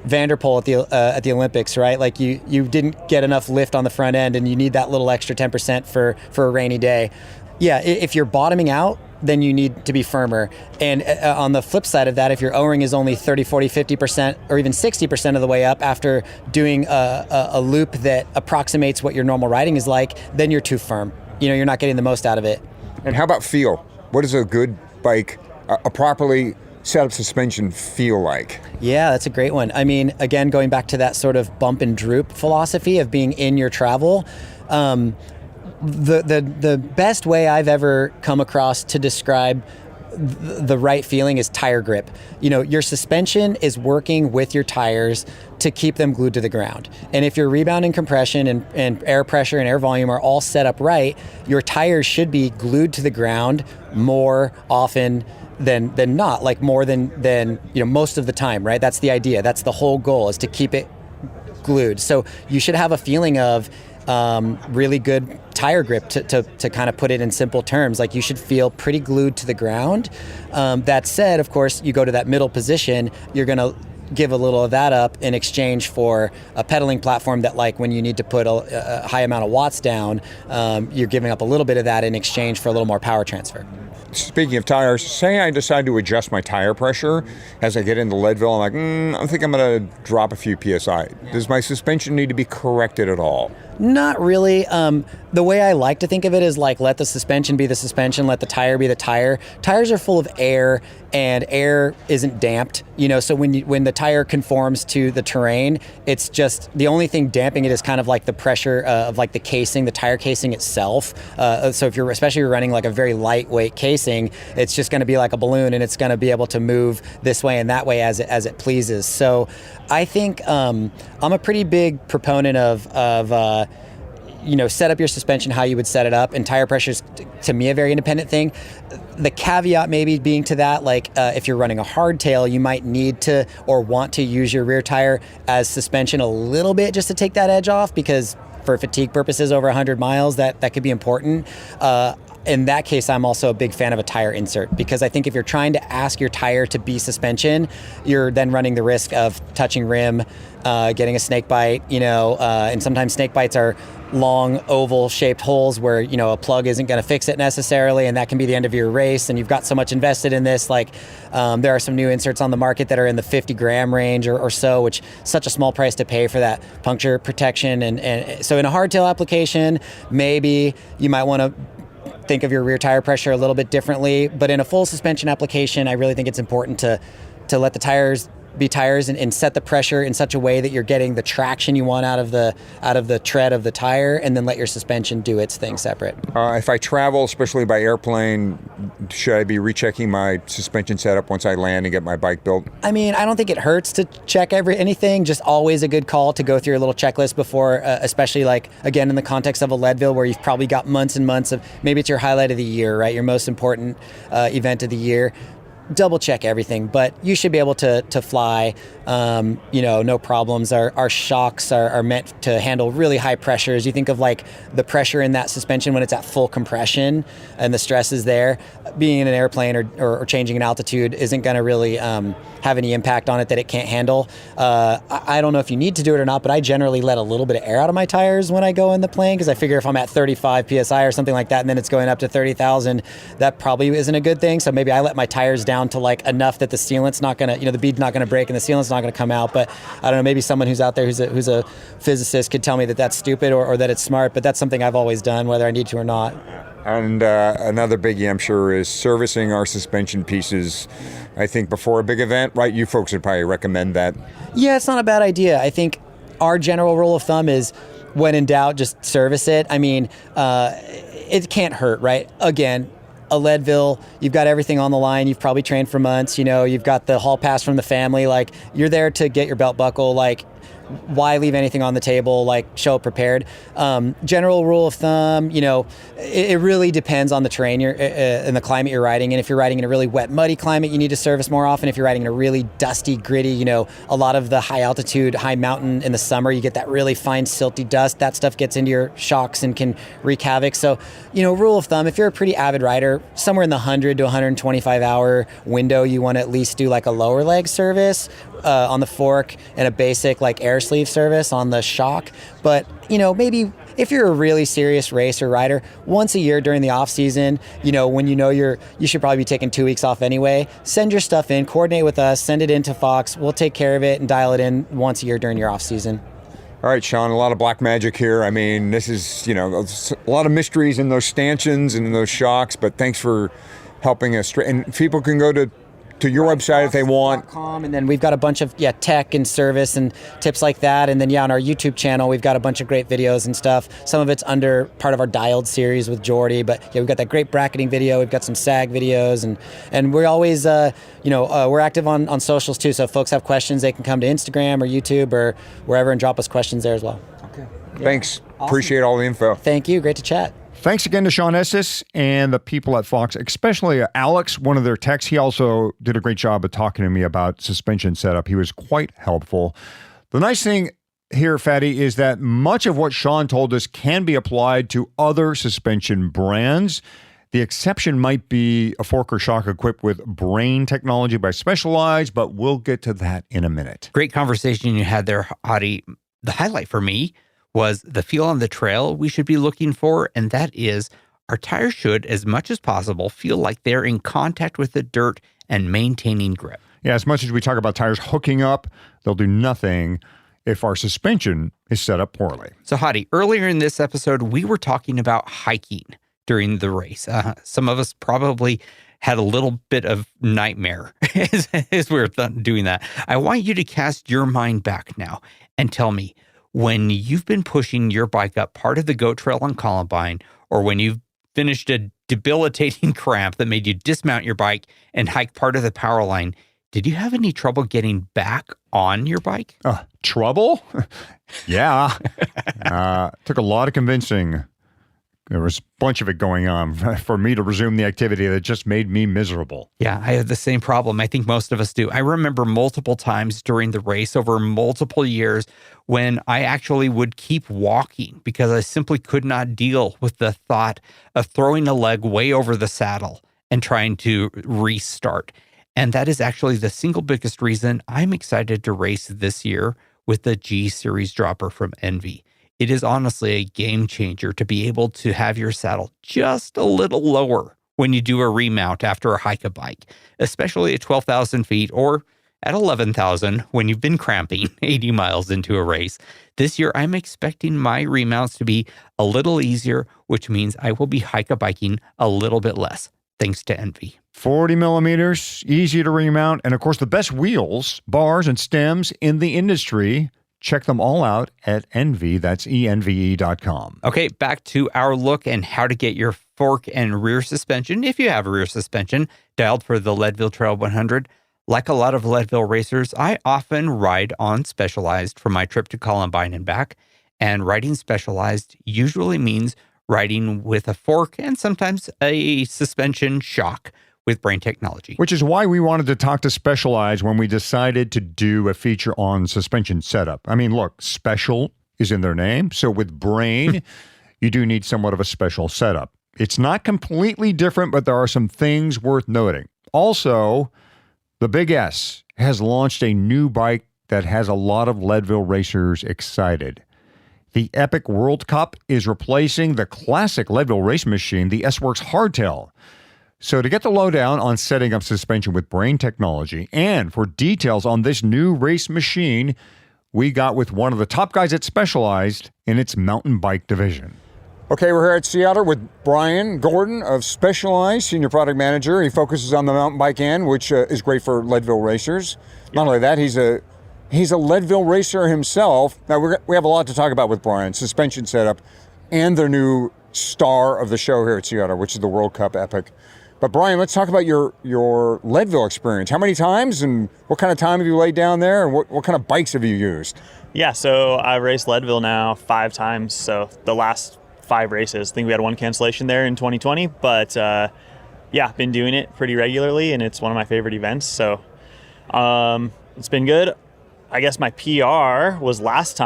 Vanderpool at the Olympics, right? Like you didn't get enough lift on the front end, and you need that little extra 10% for a rainy day. Yeah, if you're bottoming out, then you need to be firmer. And on the flip side of that, if your O-ring is only 30, 40, 50%, or even 60% of the way up after doing a loop that approximates what your normal riding is like, then you're too firm. You're not getting the most out of it. And how about feel? What does a good bike, a properly set up suspension feel like? Yeah, that's a great one. I mean, again, going back to that sort of bump and droop philosophy of being in your travel, the best way I've ever come across to describe the right feeling is tire grip. Your suspension is working with your tires to keep them glued to the ground. And if your rebound and compression and air pressure and air volume are all set up right, your tires should be glued to the ground more often than not, like more than most of the time, right? That's the idea. That's the whole goal, is to keep it glued. So you should have a feeling of really good tire grip, to kind of put it in simple terms. Like, you should feel pretty glued to the ground. That said, of course, you go to that middle position, you're going to give a little of that up in exchange for a pedaling platform that, like, when you need to put a high amount of watts down, you're giving up a little bit of that in exchange for a little more power transfer. Speaking of tires, say I decide to adjust my tire pressure as I get into Leadville. I'm like, I think I'm going to drop a few PSI. Does my suspension need to be corrected at all? Not really. The way I like to think of it is like, let the suspension be the suspension, let the tire be the tire. Tires are full of air, and air isn't damped. So when the tire conforms to the terrain, it's just the only thing damping it is kind of like the pressure of like the casing, the tire casing itself. So if you're especially running like a very lightweight casing, it's just going to be like a balloon, and it's going to be able to move this way and that way as it pleases. So I think I'm a pretty big proponent of set up your suspension how you would set it up, and tire pressure is, to me, a very independent thing. The caveat maybe being to that, like if you're running a hardtail, you might need to or want to use your rear tire as suspension a little bit just to take that edge off, because for fatigue purposes over 100 miles, that could be important. In that case, I'm also a big fan of a tire insert, because I think if you're trying to ask your tire to be suspension, you're then running the risk of touching rim, getting a snake bite, and sometimes snake bites are long oval shaped holes where, a plug isn't going to fix it necessarily, and that can be the end of your race. And you've got so much invested in this. Like, there are some new inserts on the market that are in the 50 gram range or so, which is such a small price to pay for that puncture protection. And so in a hardtail application, maybe you might want to think of your rear tire pressure a little bit differently. But in a full suspension application, I really think it's important to let the tires be tires and set the pressure in such a way that you're getting the traction you want out of the tread of the tire, and then let your suspension do its thing separate. If I travel, especially by airplane, should I be rechecking my suspension setup once I land and get my bike built? I mean, I don't think it hurts to check anything. Just always a good call to go through your little checklist before, especially like, again, in the context of a Leadville where you've probably got months and months of, maybe it's your highlight of the year, right? Your most important event of the year. Double check everything, but you should be able to fly, no problems. Our shocks are meant to handle really high pressures. You think of like the pressure in that suspension when it's at full compression and the stress is there. Being in an airplane or changing in altitude isn't going to really have any impact on it that it can't handle. I don't know if you need to do it or not, but I generally let a little bit of air out of my tires when I go in the plane, because I figure if I'm at 35 PSI or something like that and then it's going up to 30,000, that probably isn't a good thing. So maybe I let my tires down to like enough that the sealant's not going to, the bead's not going to break and the sealant's not going to come out. But I don't know, maybe someone who's out there who's a physicist could tell me that that's stupid or that it's smart, but that's something I've always done, whether I need to or not. And another biggie, I'm sure, is servicing our suspension pieces, I think, before a big event, right? You folks would probably recommend that. Yeah, it's not a bad idea. I think our general rule of thumb is when in doubt, just service it. I mean, it can't hurt, right? Again, a Leadville, you've got everything on the line. You've probably trained for months. You've got the hall pass from the family. Like, you're there to get your belt buckle. Like, why leave anything on the table? Like, show up prepared. General rule of thumb, it really depends on the terrain and the climate you're riding in. If you're riding in a really wet, muddy climate, you need to service more often. If you're riding in a really dusty, gritty, a lot of the high altitude, high mountain in the summer, you get that really fine, silty dust. That stuff gets into your shocks and can wreak havoc. So, rule of thumb, if you're a pretty avid rider, somewhere in the 100 to 125 hour window, you want to at least do like a lower leg service on the fork and a basic like air sleeve service on the shock. But maybe if you're a really serious racer rider, once a year during the off season, when you should probably be taking 2 weeks off anyway, send your stuff in, coordinate with us, send it in to Fox. We'll take care of it and dial it in once a year during your off season. All right, Sean, a lot of black magic here. I mean, this is, a lot of mysteries in those stanchions and in those shocks, but thanks for helping us. And people can go to your website if they want. And then we've got a bunch of tech and service and tips like that. And then on our YouTube channel, we've got a bunch of great videos and stuff. Some of it's under part of our Dialed series with Jordy, but we've got that great bracketing video. We've got some SAG videos, and we're always we're active on socials too. So if folks have questions, they can come to Instagram or YouTube or wherever and drop us questions there as well. Okay. Thanks. Awesome. Appreciate all the info. Thank you. Great to chat. Thanks again to Sean Estes and the people at Fox, especially Alex, one of their techs. He also did a great job of talking to me about suspension setup. He was quite helpful. The nice thing here, Fatty, is that much of what Sean told us can be applied to other suspension brands. The exception might be a fork or shock equipped with brain technology by Specialized, but we'll get to that in a minute. Great conversation you had there, Hadi. The highlight for me was the feel on the trail we should be looking for, and that is our tires should, as much as possible, feel like they're in contact with the dirt and maintaining grip. Yeah, as much as we talk about tires hooking up, they'll do nothing if our suspension is set up poorly. So, Hadi, earlier in this episode, we were talking about hiking during the race. Some of us probably had a little bit of nightmare as we were doing that. I want you to cast your mind back now and tell me, when you've been pushing your bike up part of the goat trail on Columbine, or when you've finished a debilitating cramp that made you dismount your bike and hike part of the power line, did you have any trouble getting back on your bike? Trouble? Yeah. Took a lot of convincing. There was a bunch of it going on for me to resume the activity that just made me miserable. Yeah, I had the same problem. I think most of us do. I remember multiple times during the race over multiple years when I actually would keep walking because I simply could not deal with the thought of throwing a leg way over the saddle and trying to restart. And that is actually the single biggest reason I'm excited to race this year with the G Series dropper from Envy. It is honestly a game changer to be able to have your saddle just a little lower when you do a remount after a hike a bike, especially at 12,000 feet or at 11,000 when you've been cramping 80 miles into a race. This year, I'm expecting my remounts to be a little easier, which means I will be hike-a-biking a little bit less, thanks to Envy. 40 millimeters, easy to remount, and of course, the best wheels, bars, and stems in the industry. Check them all out at Envy. That's ENVE.com. Okay, back to our look and how to get your fork and rear suspension, if you have a rear suspension, dialed for the Leadville Trail 100. Like a lot of Leadville racers, I often ride on Specialized for my trip to Columbine and back, and riding Specialized usually means riding with a fork and sometimes a suspension shock with Brain technology. Which is why we wanted to talk to Specialized when we decided to do a feature on suspension setup. I mean, look, special is in their name. So with Brain, you do need somewhat of a special setup. It's not completely different, but there are some things worth noting. Also, the Big S has launched a new bike that has a lot of Leadville racers excited. The Epic World Cup is replacing the classic Leadville race machine, the S-Works hardtail. So to get the lowdown on setting up suspension with Brain technology and for details on this new race machine, we got with one of the top guys at Specialized in its mountain bike division. Okay, we're here at Seattle with Brian Gordon of Specialized, Senior Product Manager. He focuses on the mountain bike end, which is great for Leadville racers. Not only that, he's a Leadville racer himself. Now, we have a lot to talk about with Brian, suspension setup, and their new star of the show here at Seattle, which is the World Cup Epic. But Brian, let's talk about your Leadville experience. How many times and what kind of time have you laid down there, and what kind of bikes have you used? Yeah, so I've raced Leadville now 5 times. So the last 5 races. I think we had 1 cancellation there in 2020, but yeah, been doing it pretty regularly, and it's one of my favorite events. So it's been good. I guess my PR was last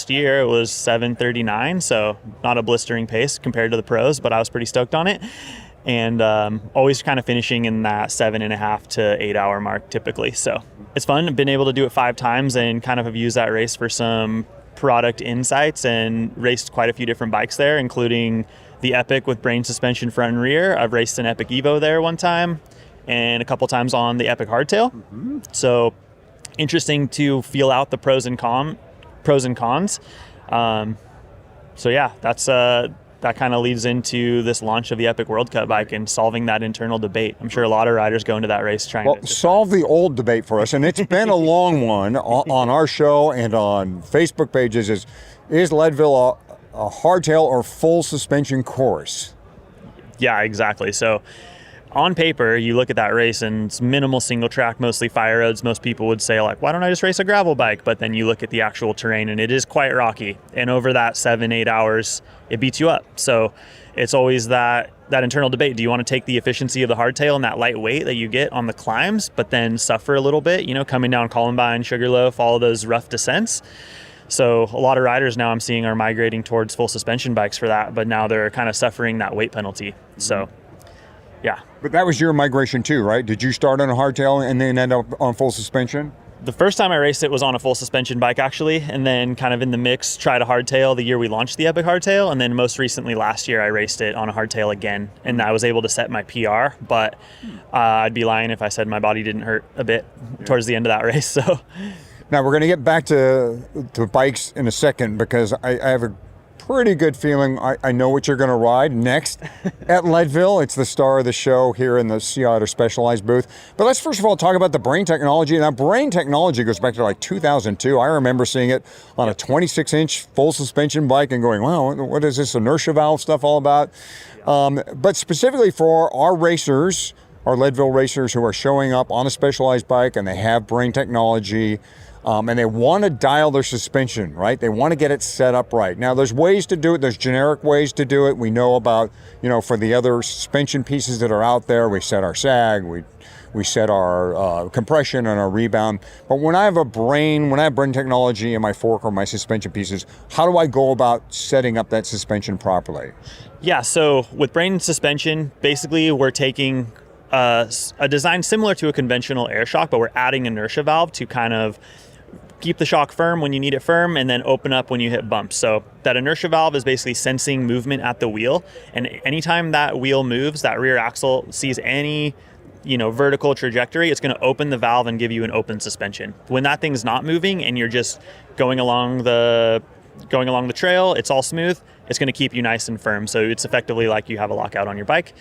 year, it was 7:39, so not a blistering pace compared to the pros, but I was pretty stoked on it. And always kind of finishing in that 7.5 to 8 hour mark typically. So it's fun. I've been able to do it 5 times and kind of have used that race for some product insights and raced quite a few different bikes there, including the Epic with Brain suspension front and rear. I've raced an Epic Evo there one time and a couple times on the Epic hardtail. Mm-hmm. So interesting to feel out the pros and cons. So yeah, that kind of leads into this launch of the Epic World Cup bike and solving that internal debate. I'm sure a lot of riders go into that race trying to solve the old debate for us, and it's been a long one on our show and on Facebook pages. Is Leadville a hardtail or full suspension course? Yeah, exactly. So on paper, you look at that race and it's minimal single track, mostly fire roads. Most people would say, like, why don't I just race a gravel bike? But then you look at the actual terrain and it is quite rocky. And over that 7-8 hours, it beats you up. So it's always that internal debate. Do you want to take the efficiency of the hardtail and that light weight that you get on the climbs, but then suffer a little bit, coming down Columbine, Sugarloaf, all of those rough descents? So a lot of riders now I'm seeing are migrating towards full suspension bikes for that, but now they're kind of suffering that weight penalty. So yeah. But that was your migration too, right? Did you start on a hardtail and then end up on full suspension? The first time I raced it was on a full suspension bike actually, and then kind of in the mix tried a hardtail the year we launched the Epic hardtail, and then most recently last year I raced it on a hardtail again, and I was able to set my PR, but I'd be lying if I said my body didn't hurt a bit towards the end of that race. So now we're going to get back to bikes in a second, because I have a pretty good feeling I know what you're going to ride next at Leadville. It's the star of the show here in the Seattle Specialized booth. But let's first of all talk about the Brain technology. Now, Brain technology goes back to like 2002. I remember seeing it on a 26-inch full suspension bike and going, wow, what is this inertia valve stuff all about? But specifically for our racers, our Leadville racers who are showing up on a Specialized bike and they have Brain technology, and they want to dial their suspension, right? They want to get it set up right. Now, there's ways to do it. There's generic ways to do it. We know about, for the other suspension pieces that are out there, we set our sag, we set our compression and our rebound. But when I have Brain technology in my fork or my suspension pieces, how do I go about setting up that suspension properly? Yeah, so with Brain suspension, basically we're taking a design similar to a conventional air shock, but we're adding inertia valve to kind of keep the shock firm when you need it firm and then open up when you hit bumps. So that inertia valve is basically sensing movement at the wheel, and anytime that wheel moves, that rear axle sees any vertical trajectory, it's going to open the valve and give you an open suspension. When that thing's not moving and you're just going along the trail, it's all smooth, it's going to keep you nice and firm. So it's effectively like you have a lockout on your bike.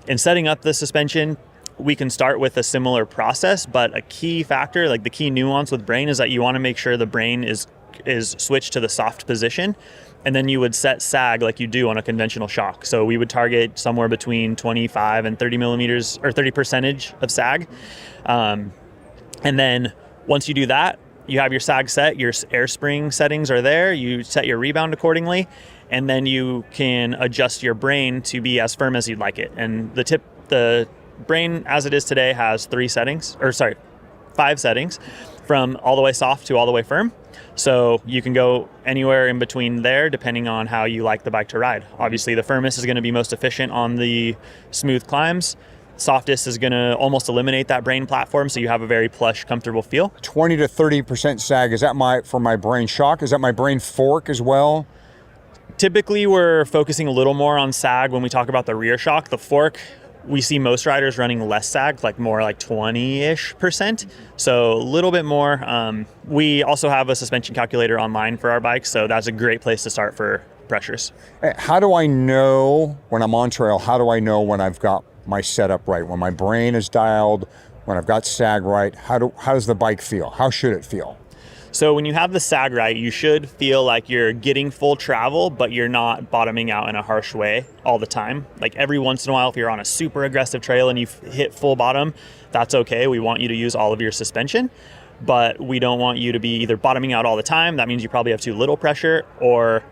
In setting up the suspension, we can start with a similar process, but a key factor, like the key nuance with brain, is that you want to make sure the brain is switched to the soft position, and then you would set sag like you do on a conventional shock. So we would target somewhere between 25 and 30 millimeters or 30% of sag. And then once you do that, you have your sag set, your air spring settings are there, you set your rebound accordingly, and then you can adjust your brain to be as firm as you'd like it. And the brain as it is today has 5 settings, from all the way soft to all the way firm. So you can go anywhere in between there depending on how you like the bike to ride. Obviously the firmest is going to be most efficient on the smooth climbs. Softest is going to almost eliminate that brain platform, so you have a very plush, comfortable feel. 20 to 30% sag, is that for my brain shock? Is that my brain fork as well? Typically we're focusing a little more on sag when we talk about the rear shock. The fork, we see most riders running less sag, like more like 20-ish%. So a little bit more. We also have a suspension calculator online for our bikes, so that's a great place to start for pressures. How do I know when I'm on trail, how do I know when I've got my setup right? When my brain is dialed, when I've got sag right, how does the bike feel? How should it feel? So when you have the sag right, you should feel like you're getting full travel, but you're not bottoming out in a harsh way all the time. Like every once in a while, if you're on a super aggressive trail and you've hit full bottom, that's okay. We want you to use all of your suspension, but we don't want you to be either bottoming out all the time. That means you probably have too little pressure, or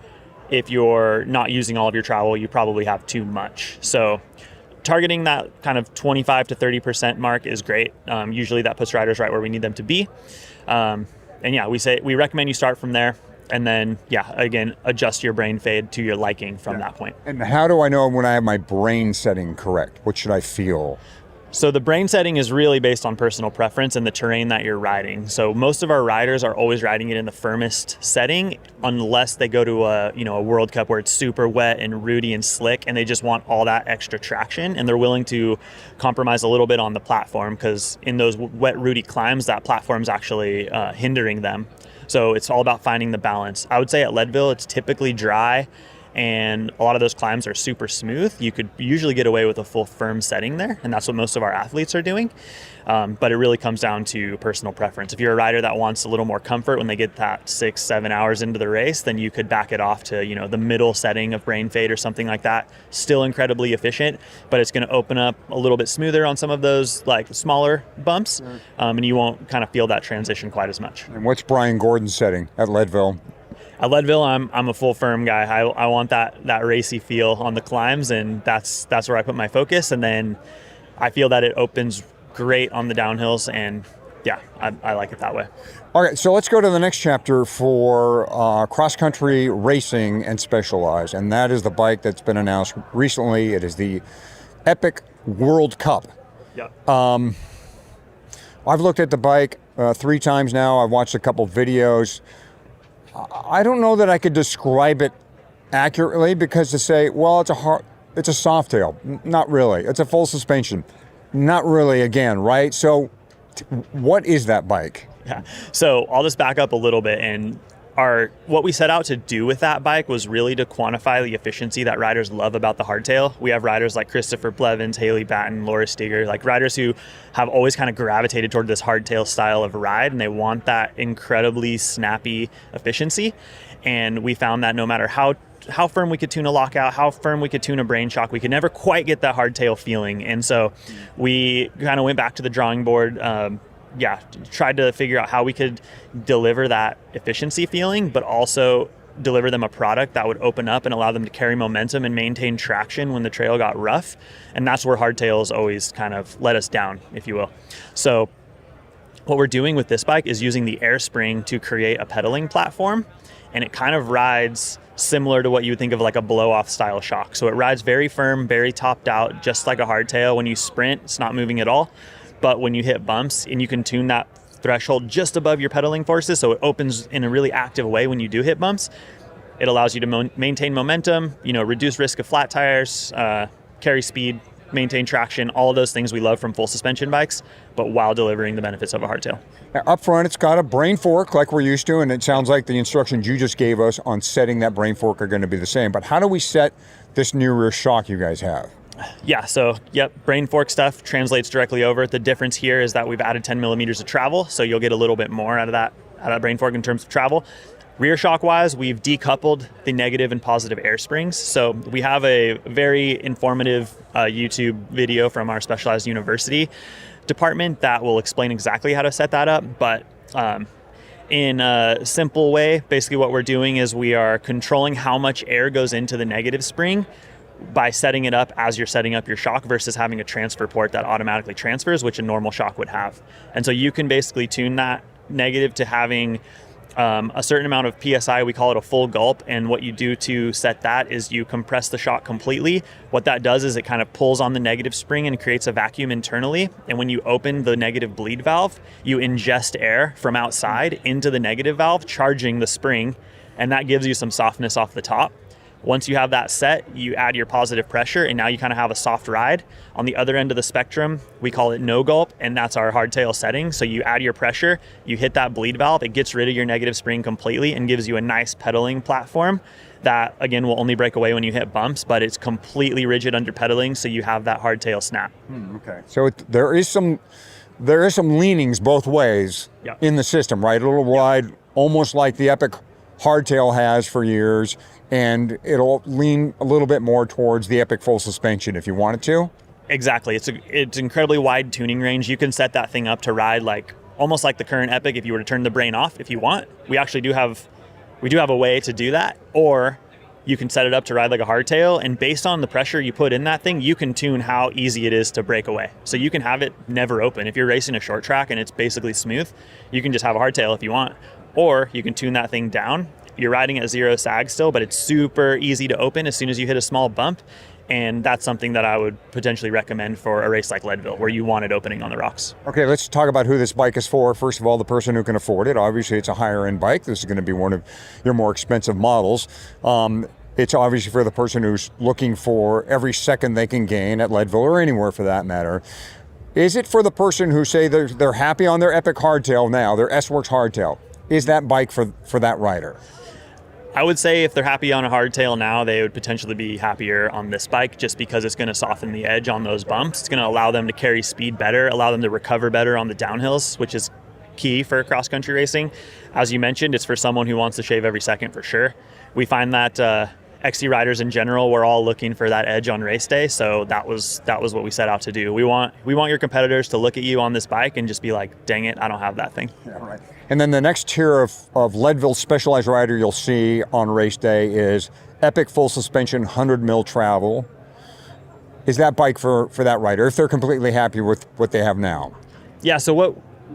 if you're not using all of your travel, you probably have too much. So targeting that kind of 25 to 30% mark is great. Usually that puts riders right where we need them to be. And yeah, we recommend you start from there, and then again, adjust your brain fade to your liking from that point. And how do I know when I have my brain setting correct? What should I feel? So the brain setting is really based on personal preference and the terrain that you're riding. So most of our riders are always riding it in the firmest setting, unless they go to a World Cup where it's super wet and rooty and slick, and they just want all that extra traction, and they're willing to compromise a little bit on the platform, because in those wet, rooty climbs, that platform's actually hindering them. So it's all about finding the balance. I would say at Leadville, it's typically dry, and a lot of those climbs are super smooth. You could usually get away with a full firm setting there, and that's what most of our athletes are doing. But it really comes down to personal preference. If you're a rider that wants a little more comfort when they get that 6-7 hours into the race, then you could back it off to the middle setting of brain fade or something like that. Still incredibly efficient, but it's going to open up a little bit smoother on some of those like smaller bumps, and you won't kind of feel that transition quite as much. And what's Brian Gordon's setting at Leadville? At Leadville, I'm a full firm guy. I want that racy feel on the climbs, and that's where I put my focus. And then I feel that it opens great on the downhills, and I like it that way. All right, so let's go to the next chapter for cross-country racing and Specialized, and that is the bike that's been announced recently. It is the Epic World Cup. Yep. I've looked at the bike 3 times now. I've watched a couple videos. I don't know that I could describe it accurately, because to say, well, it's a soft tail. Not really. It's a full suspension. Not really again, right? So what is that bike? Yeah. So I'll just back up a little bit, and what we set out to do with that bike was really to quantify the efficiency that riders love about the hardtail. We have riders like Christopher Blevins, Haley Batten, Laura Steger, like riders who have always kind of gravitated toward this hardtail style of ride, and they want that incredibly snappy efficiency. And we found that no matter how firm we could tune a lockout, how firm we could tune a brain shock, we could never quite get that hardtail feeling. And so we kind of went back to the drawing board, tried to figure out how we could deliver that efficiency feeling, but also deliver them a product that would open up and allow them to carry momentum and maintain traction when the trail got rough. And that's where hardtails always kind of let us down, if you will. So what we're doing with this bike is using the air spring to create a pedaling platform, and it kind of rides similar to what you would think of like a blow-off style shock. So it rides very firm, very topped out, just like a hardtail. When you sprint, it's not moving at all. But when you hit bumps, and you can tune that threshold just above your pedaling forces, so it opens in a really active way when you do hit bumps, it allows you to maintain momentum, reduce risk of flat tires, carry speed, maintain traction, all of those things we love from full suspension bikes, but while delivering the benefits of a hardtail. Now, up front, it's got a brain fork like we're used to, and it sounds like the instructions you just gave us on setting that brain fork are going to be the same. But how do we set this new rear shock you guys have? Yeah, so brain fork stuff translates directly over. The difference here is that we've added 10 millimeters of travel, so you'll get a little bit more out of that brain fork in terms of travel. Rear shock wise, we've decoupled the negative and positive air springs. So we have a very informative YouTube video from our specialized university department that will explain exactly how to set that up. But in a simple way, basically what we're doing is we are controlling how much air goes into the negative spring by setting it up as you're setting up your shock versus having a transfer port that automatically transfers, which a normal shock would have. And so you can basically tune that negative to having a certain amount of PSI, we call it a full gulp, and what you do to set that is you compress the shock completely. What that does is it kind of pulls on the negative spring and creates a vacuum internally, and when you open the negative bleed valve, you ingest air from outside into the negative valve, charging the spring, and that gives you some softness off the top. Once you have that set, you add your positive pressure, and now you kind of have a soft ride. On the other end of the spectrum, we call it no gulp, and that's our hardtail setting. So you add your pressure, you hit that bleed valve, it gets rid of your negative spring completely and gives you a nice pedaling platform that, again, will only break away when you hit bumps, but it's completely rigid under pedaling, so you have that hardtail snap. Okay. So there is some leanings both ways in the system, right? A little wide, almost like the Epic hardtail has for years, and it'll lean a little bit more towards the Epic full suspension if you wanted to. Exactly. It's incredibly wide tuning range. You can set that thing up to ride like almost like the current Epic if you were to turn the brain off if you want. We actually do have a way to do that, or you can set it up to ride like a hardtail, and based on the pressure you put in that thing, you can tune how easy it is to break away. So you can have it never open. If you're racing a short track and it's basically smooth, you can just have a hardtail if you want, or you can tune that thing down. You're riding at zero sag still, but it's super easy to open as soon as you hit a small bump. And that's something that I would potentially recommend for a race like Leadville, where you want it opening on the rocks. Okay, let's talk about who this bike is for. First of all, the person who can afford it. Obviously, it's a higher end bike. This is going to be one of your more expensive models. It's obviously for the person who's looking for every second they can gain at Leadville or anywhere for that matter. Is it for the person who say they're happy on their Epic hardtail now, their S-Works hardtail? Is that bike for that rider? I would say if they're happy on a hardtail now, they would potentially be happier on this bike just because it's going to soften the edge on those bumps. It's going to allow them to carry speed better, allow them to recover better on the downhills, which is key for cross-country racing. As you mentioned, it's for someone who wants to shave every second for sure. We find that XC riders in general, we're all looking for that edge on race day, so that was what we set out to do. We want your competitors to look at you on this bike and just be like, dang it, I don't have that thing. Yeah, right. And then the next tier of Leadville specialized rider you'll see on race day is Epic full suspension 100 mil travel. Is that bike for that rider if they're completely happy with what they have now? Yeah, so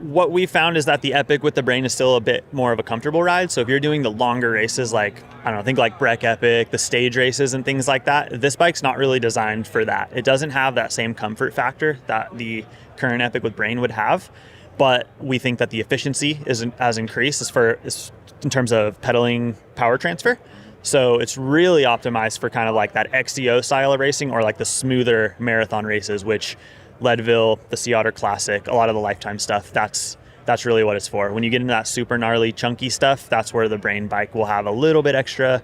what we found is that the Epic with the brain is still a bit more of a comfortable ride. So if you're doing the longer races, like, I don't know, think like Breck Epic, the stage races and things like that, this bike's not really designed for that. It doesn't have that same comfort factor that the current Epic with brain would have. But we think that the efficiency has increased in terms of pedaling power transfer. So it's really optimized for kind of like that XCO style of racing, or like the smoother marathon races, which Leadville, the Sea Otter Classic, a lot of the Lifetime stuff, that's really what it's for. When you get into that super gnarly, chunky stuff, that's where the brain bike will have a little bit extra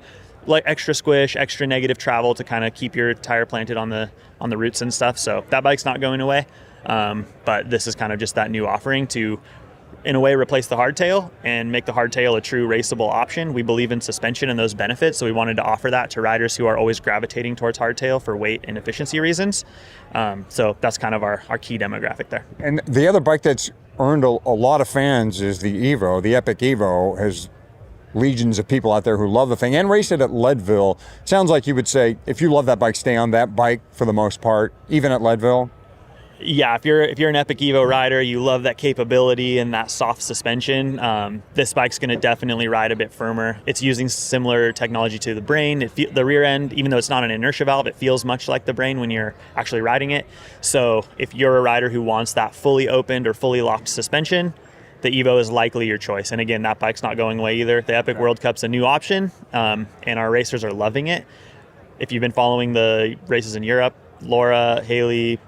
squish, extra negative travel to kind of keep your tire planted on the roots and stuff. So that bike's not going away. But this is kind of just that new offering to, in a way, replace the hardtail and make the hardtail a true raceable option. We believe in suspension and those benefits, so we wanted to offer that to riders who are always gravitating towards hardtail for weight and efficiency reasons. So that's kind of our key demographic there. And the other bike that's earned a lot of fans is the Evo. The Epic Evo has legions of people out there who love the thing and race it at Leadville. Sounds like you would say, if you love that bike, stay on that bike for the most part, even at Leadville. Yeah, if you're an Epic Evo rider, you love that capability and that soft suspension, this bike's going to definitely ride a bit firmer. It's using similar technology to the brain. The rear end, even though it's not an inertia valve, it feels much like the brain when you're actually riding it. So if you're a rider who wants that fully opened or fully locked suspension, the Evo is likely your choice. And again, that bike's not going away either. The Epic World Cup's a new option, and our racers are loving it. If you've been following the races in Europe, Laura, Haley,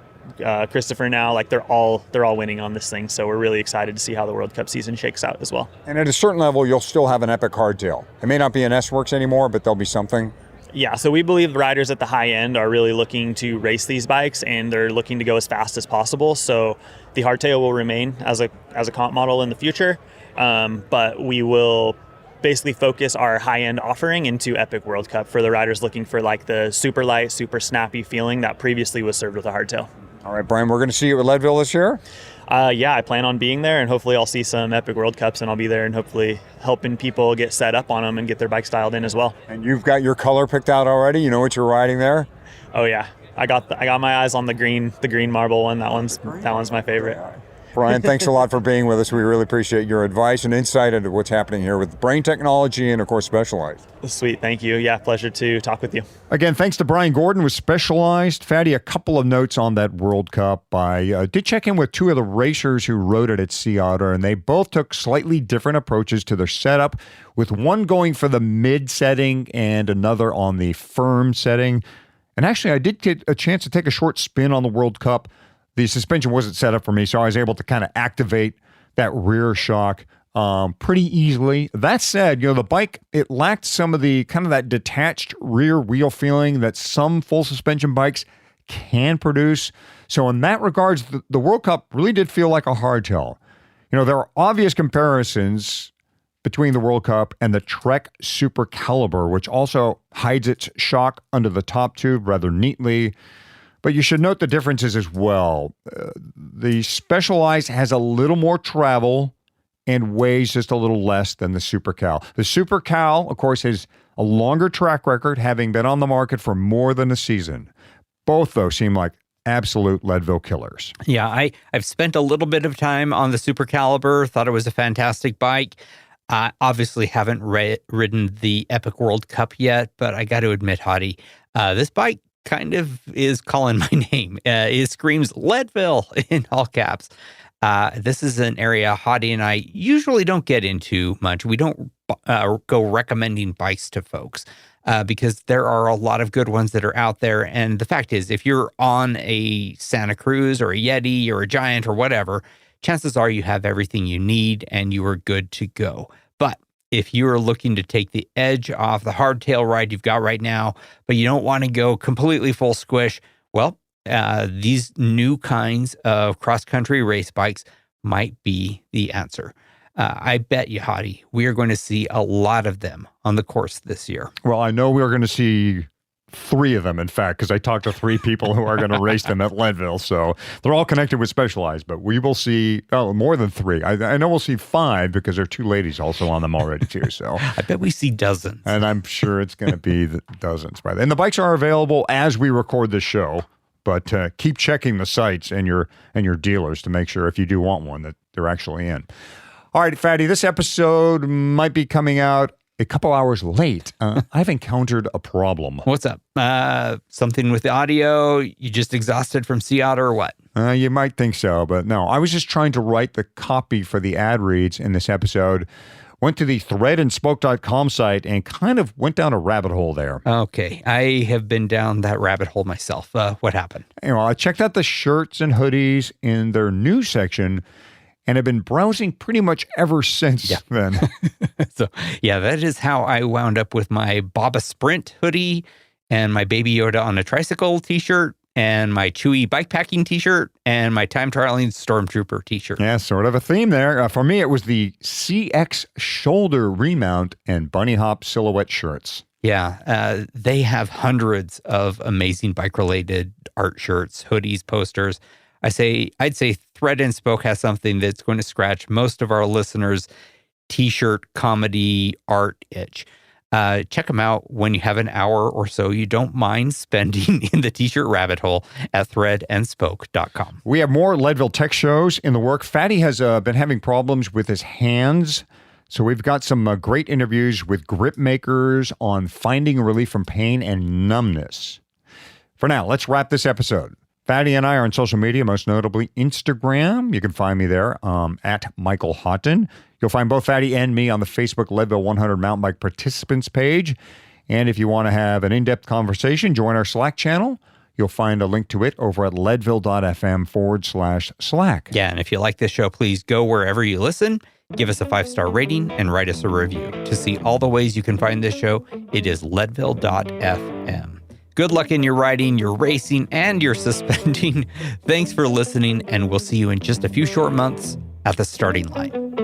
Christopher now, like they're all winning on this thing. So we're really excited to see how the World Cup season shakes out as well. And at a certain level, you'll still have an epic hardtail. It may not be an S-Works anymore, but there'll be something. Yeah, so we believe riders at the high end are really looking to race these bikes, and they're looking to go as fast as possible. So the hardtail will remain as a comp model in the future, but we will basically focus our high-end offering into Epic World Cup for the riders looking for like the super light, super snappy feeling that previously was served with a hardtail. All right, Brian, we're going to see you at Leadville this year? Yeah, I plan on being there, and hopefully I'll see some Epic World Cups, and I'll be there and hopefully helping people get set up on them and get their bike styled in as well. And you've got your color picked out already? You know what you're riding there? Oh yeah, I got my eyes on the green marble one. That one's my favorite. Brian, thanks a lot for being with us. We really appreciate your advice and insight into what's happening here with brain technology and, of course, Specialized. Sweet. Thank you. Yeah, pleasure to talk with you. Again, thanks to Brian Gordon with Specialized. Fatty, a couple of notes on that World Cup. I did check in with two of the racers who rode it at Sea Otter, and they both took slightly different approaches to their setup, with one going for the mid setting and another on the firm setting. And actually, I did get a chance to take a short spin on the World Cup. The suspension wasn't set up for me, so I was able to kind of activate that rear shock pretty easily. That said, the bike, it lacked some of the kind of that detached rear wheel feeling that some full suspension bikes can produce. So in that regards, the World Cup really did feel like a hardtail. There are obvious comparisons between the World Cup and the Trek Super Caliber, which also hides its shock under the top tube rather neatly. But you should note the differences as well. The Specialized has a little more travel and weighs just a little less than the Super Cal. The Super Cal, of course, has a longer track record, having been on the market for more than a season. Both, though, seem like absolute Leadville killers. Yeah, I've spent a little bit of time on the Super Caliber, thought it was a fantastic bike. I obviously haven't ridden the Epic World Cup yet, but I got to admit, Hottie, this bike kind of is calling my name. It screams Leadville in all caps. This is an area Hottie and I usually don't get into much. We don't go recommending bikes to folks because there are a lot of good ones that are out there. And the fact is, if you're on a Santa Cruz or a Yeti or a Giant or whatever, chances are you have everything you need and you are good to go. But if you're looking to take the edge off the hardtail ride you've got right now, but you don't want to go completely full squish, well, these new kinds of cross-country race bikes might be the answer. I bet you, Hottie, we are going to see a lot of them on the course this year. Well, I know we're going to see 3 of them, in fact, because I talked to 3 people who are going to race them at Leadville. So they're all connected with Specialized, but we will see more than 3. I know we'll see 5 because there are 2 ladies also on them already too. So I bet we see dozens. And I'm sure it's going to be dozens by then. And the bikes are available as we record this show, but keep checking the sites and your dealers to make sure if you do want one that they're actually in. All right, Fatty, this episode might be coming out a couple hours late. I've encountered a problem. What's up? Something with the audio? You just exhausted from Sea Otter or what? You might think so, but no. I was just trying to write the copy for the ad reads in this episode. Went to the threadandspoke.com site and kind of went down a rabbit hole there. Okay. I have been down that rabbit hole myself. What happened? I checked out the shirts and hoodies in their news section and have been browsing pretty much ever since then. So, that is how I wound up with my Baba Sprint hoodie and my Baby Yoda on a tricycle t-shirt and my Chewy bikepacking t-shirt and my time trialing Stormtrooper t-shirt. Yeah, sort of a theme there. For me, it was the CX shoulder remount and bunny hop silhouette shirts. Yeah, they have hundreds of amazing bike-related art shirts, hoodies, posters. I'd say Thread and Spoke has something that's going to scratch most of our listeners' t-shirt comedy art itch. Check them out when you have an hour or so you don't mind spending in the t-shirt rabbit hole at threadandspoke.com. We have more Leadville tech shows in the work. Fatty has been having problems with his hands, so we've got some great interviews with grip makers on finding relief from pain and numbness. For now, let's wrap this episode. Fatty and I are on social media, most notably Instagram. You can find me there at Michael Houghton. You'll find both Fatty and me on the Facebook Leadville 100 Mountain Bike Participants page. And if you want to have an in-depth conversation, join our Slack channel. You'll find a link to it over at leadville.fm/Slack. Yeah, and if you like this show, please go wherever you listen, give us a 5-star rating, and write us a review. To see all the ways you can find this show, it is leadville.fm. Good luck in your riding, your racing, and your suspending. Thanks for listening, and we'll see you in just a few short months at the starting line.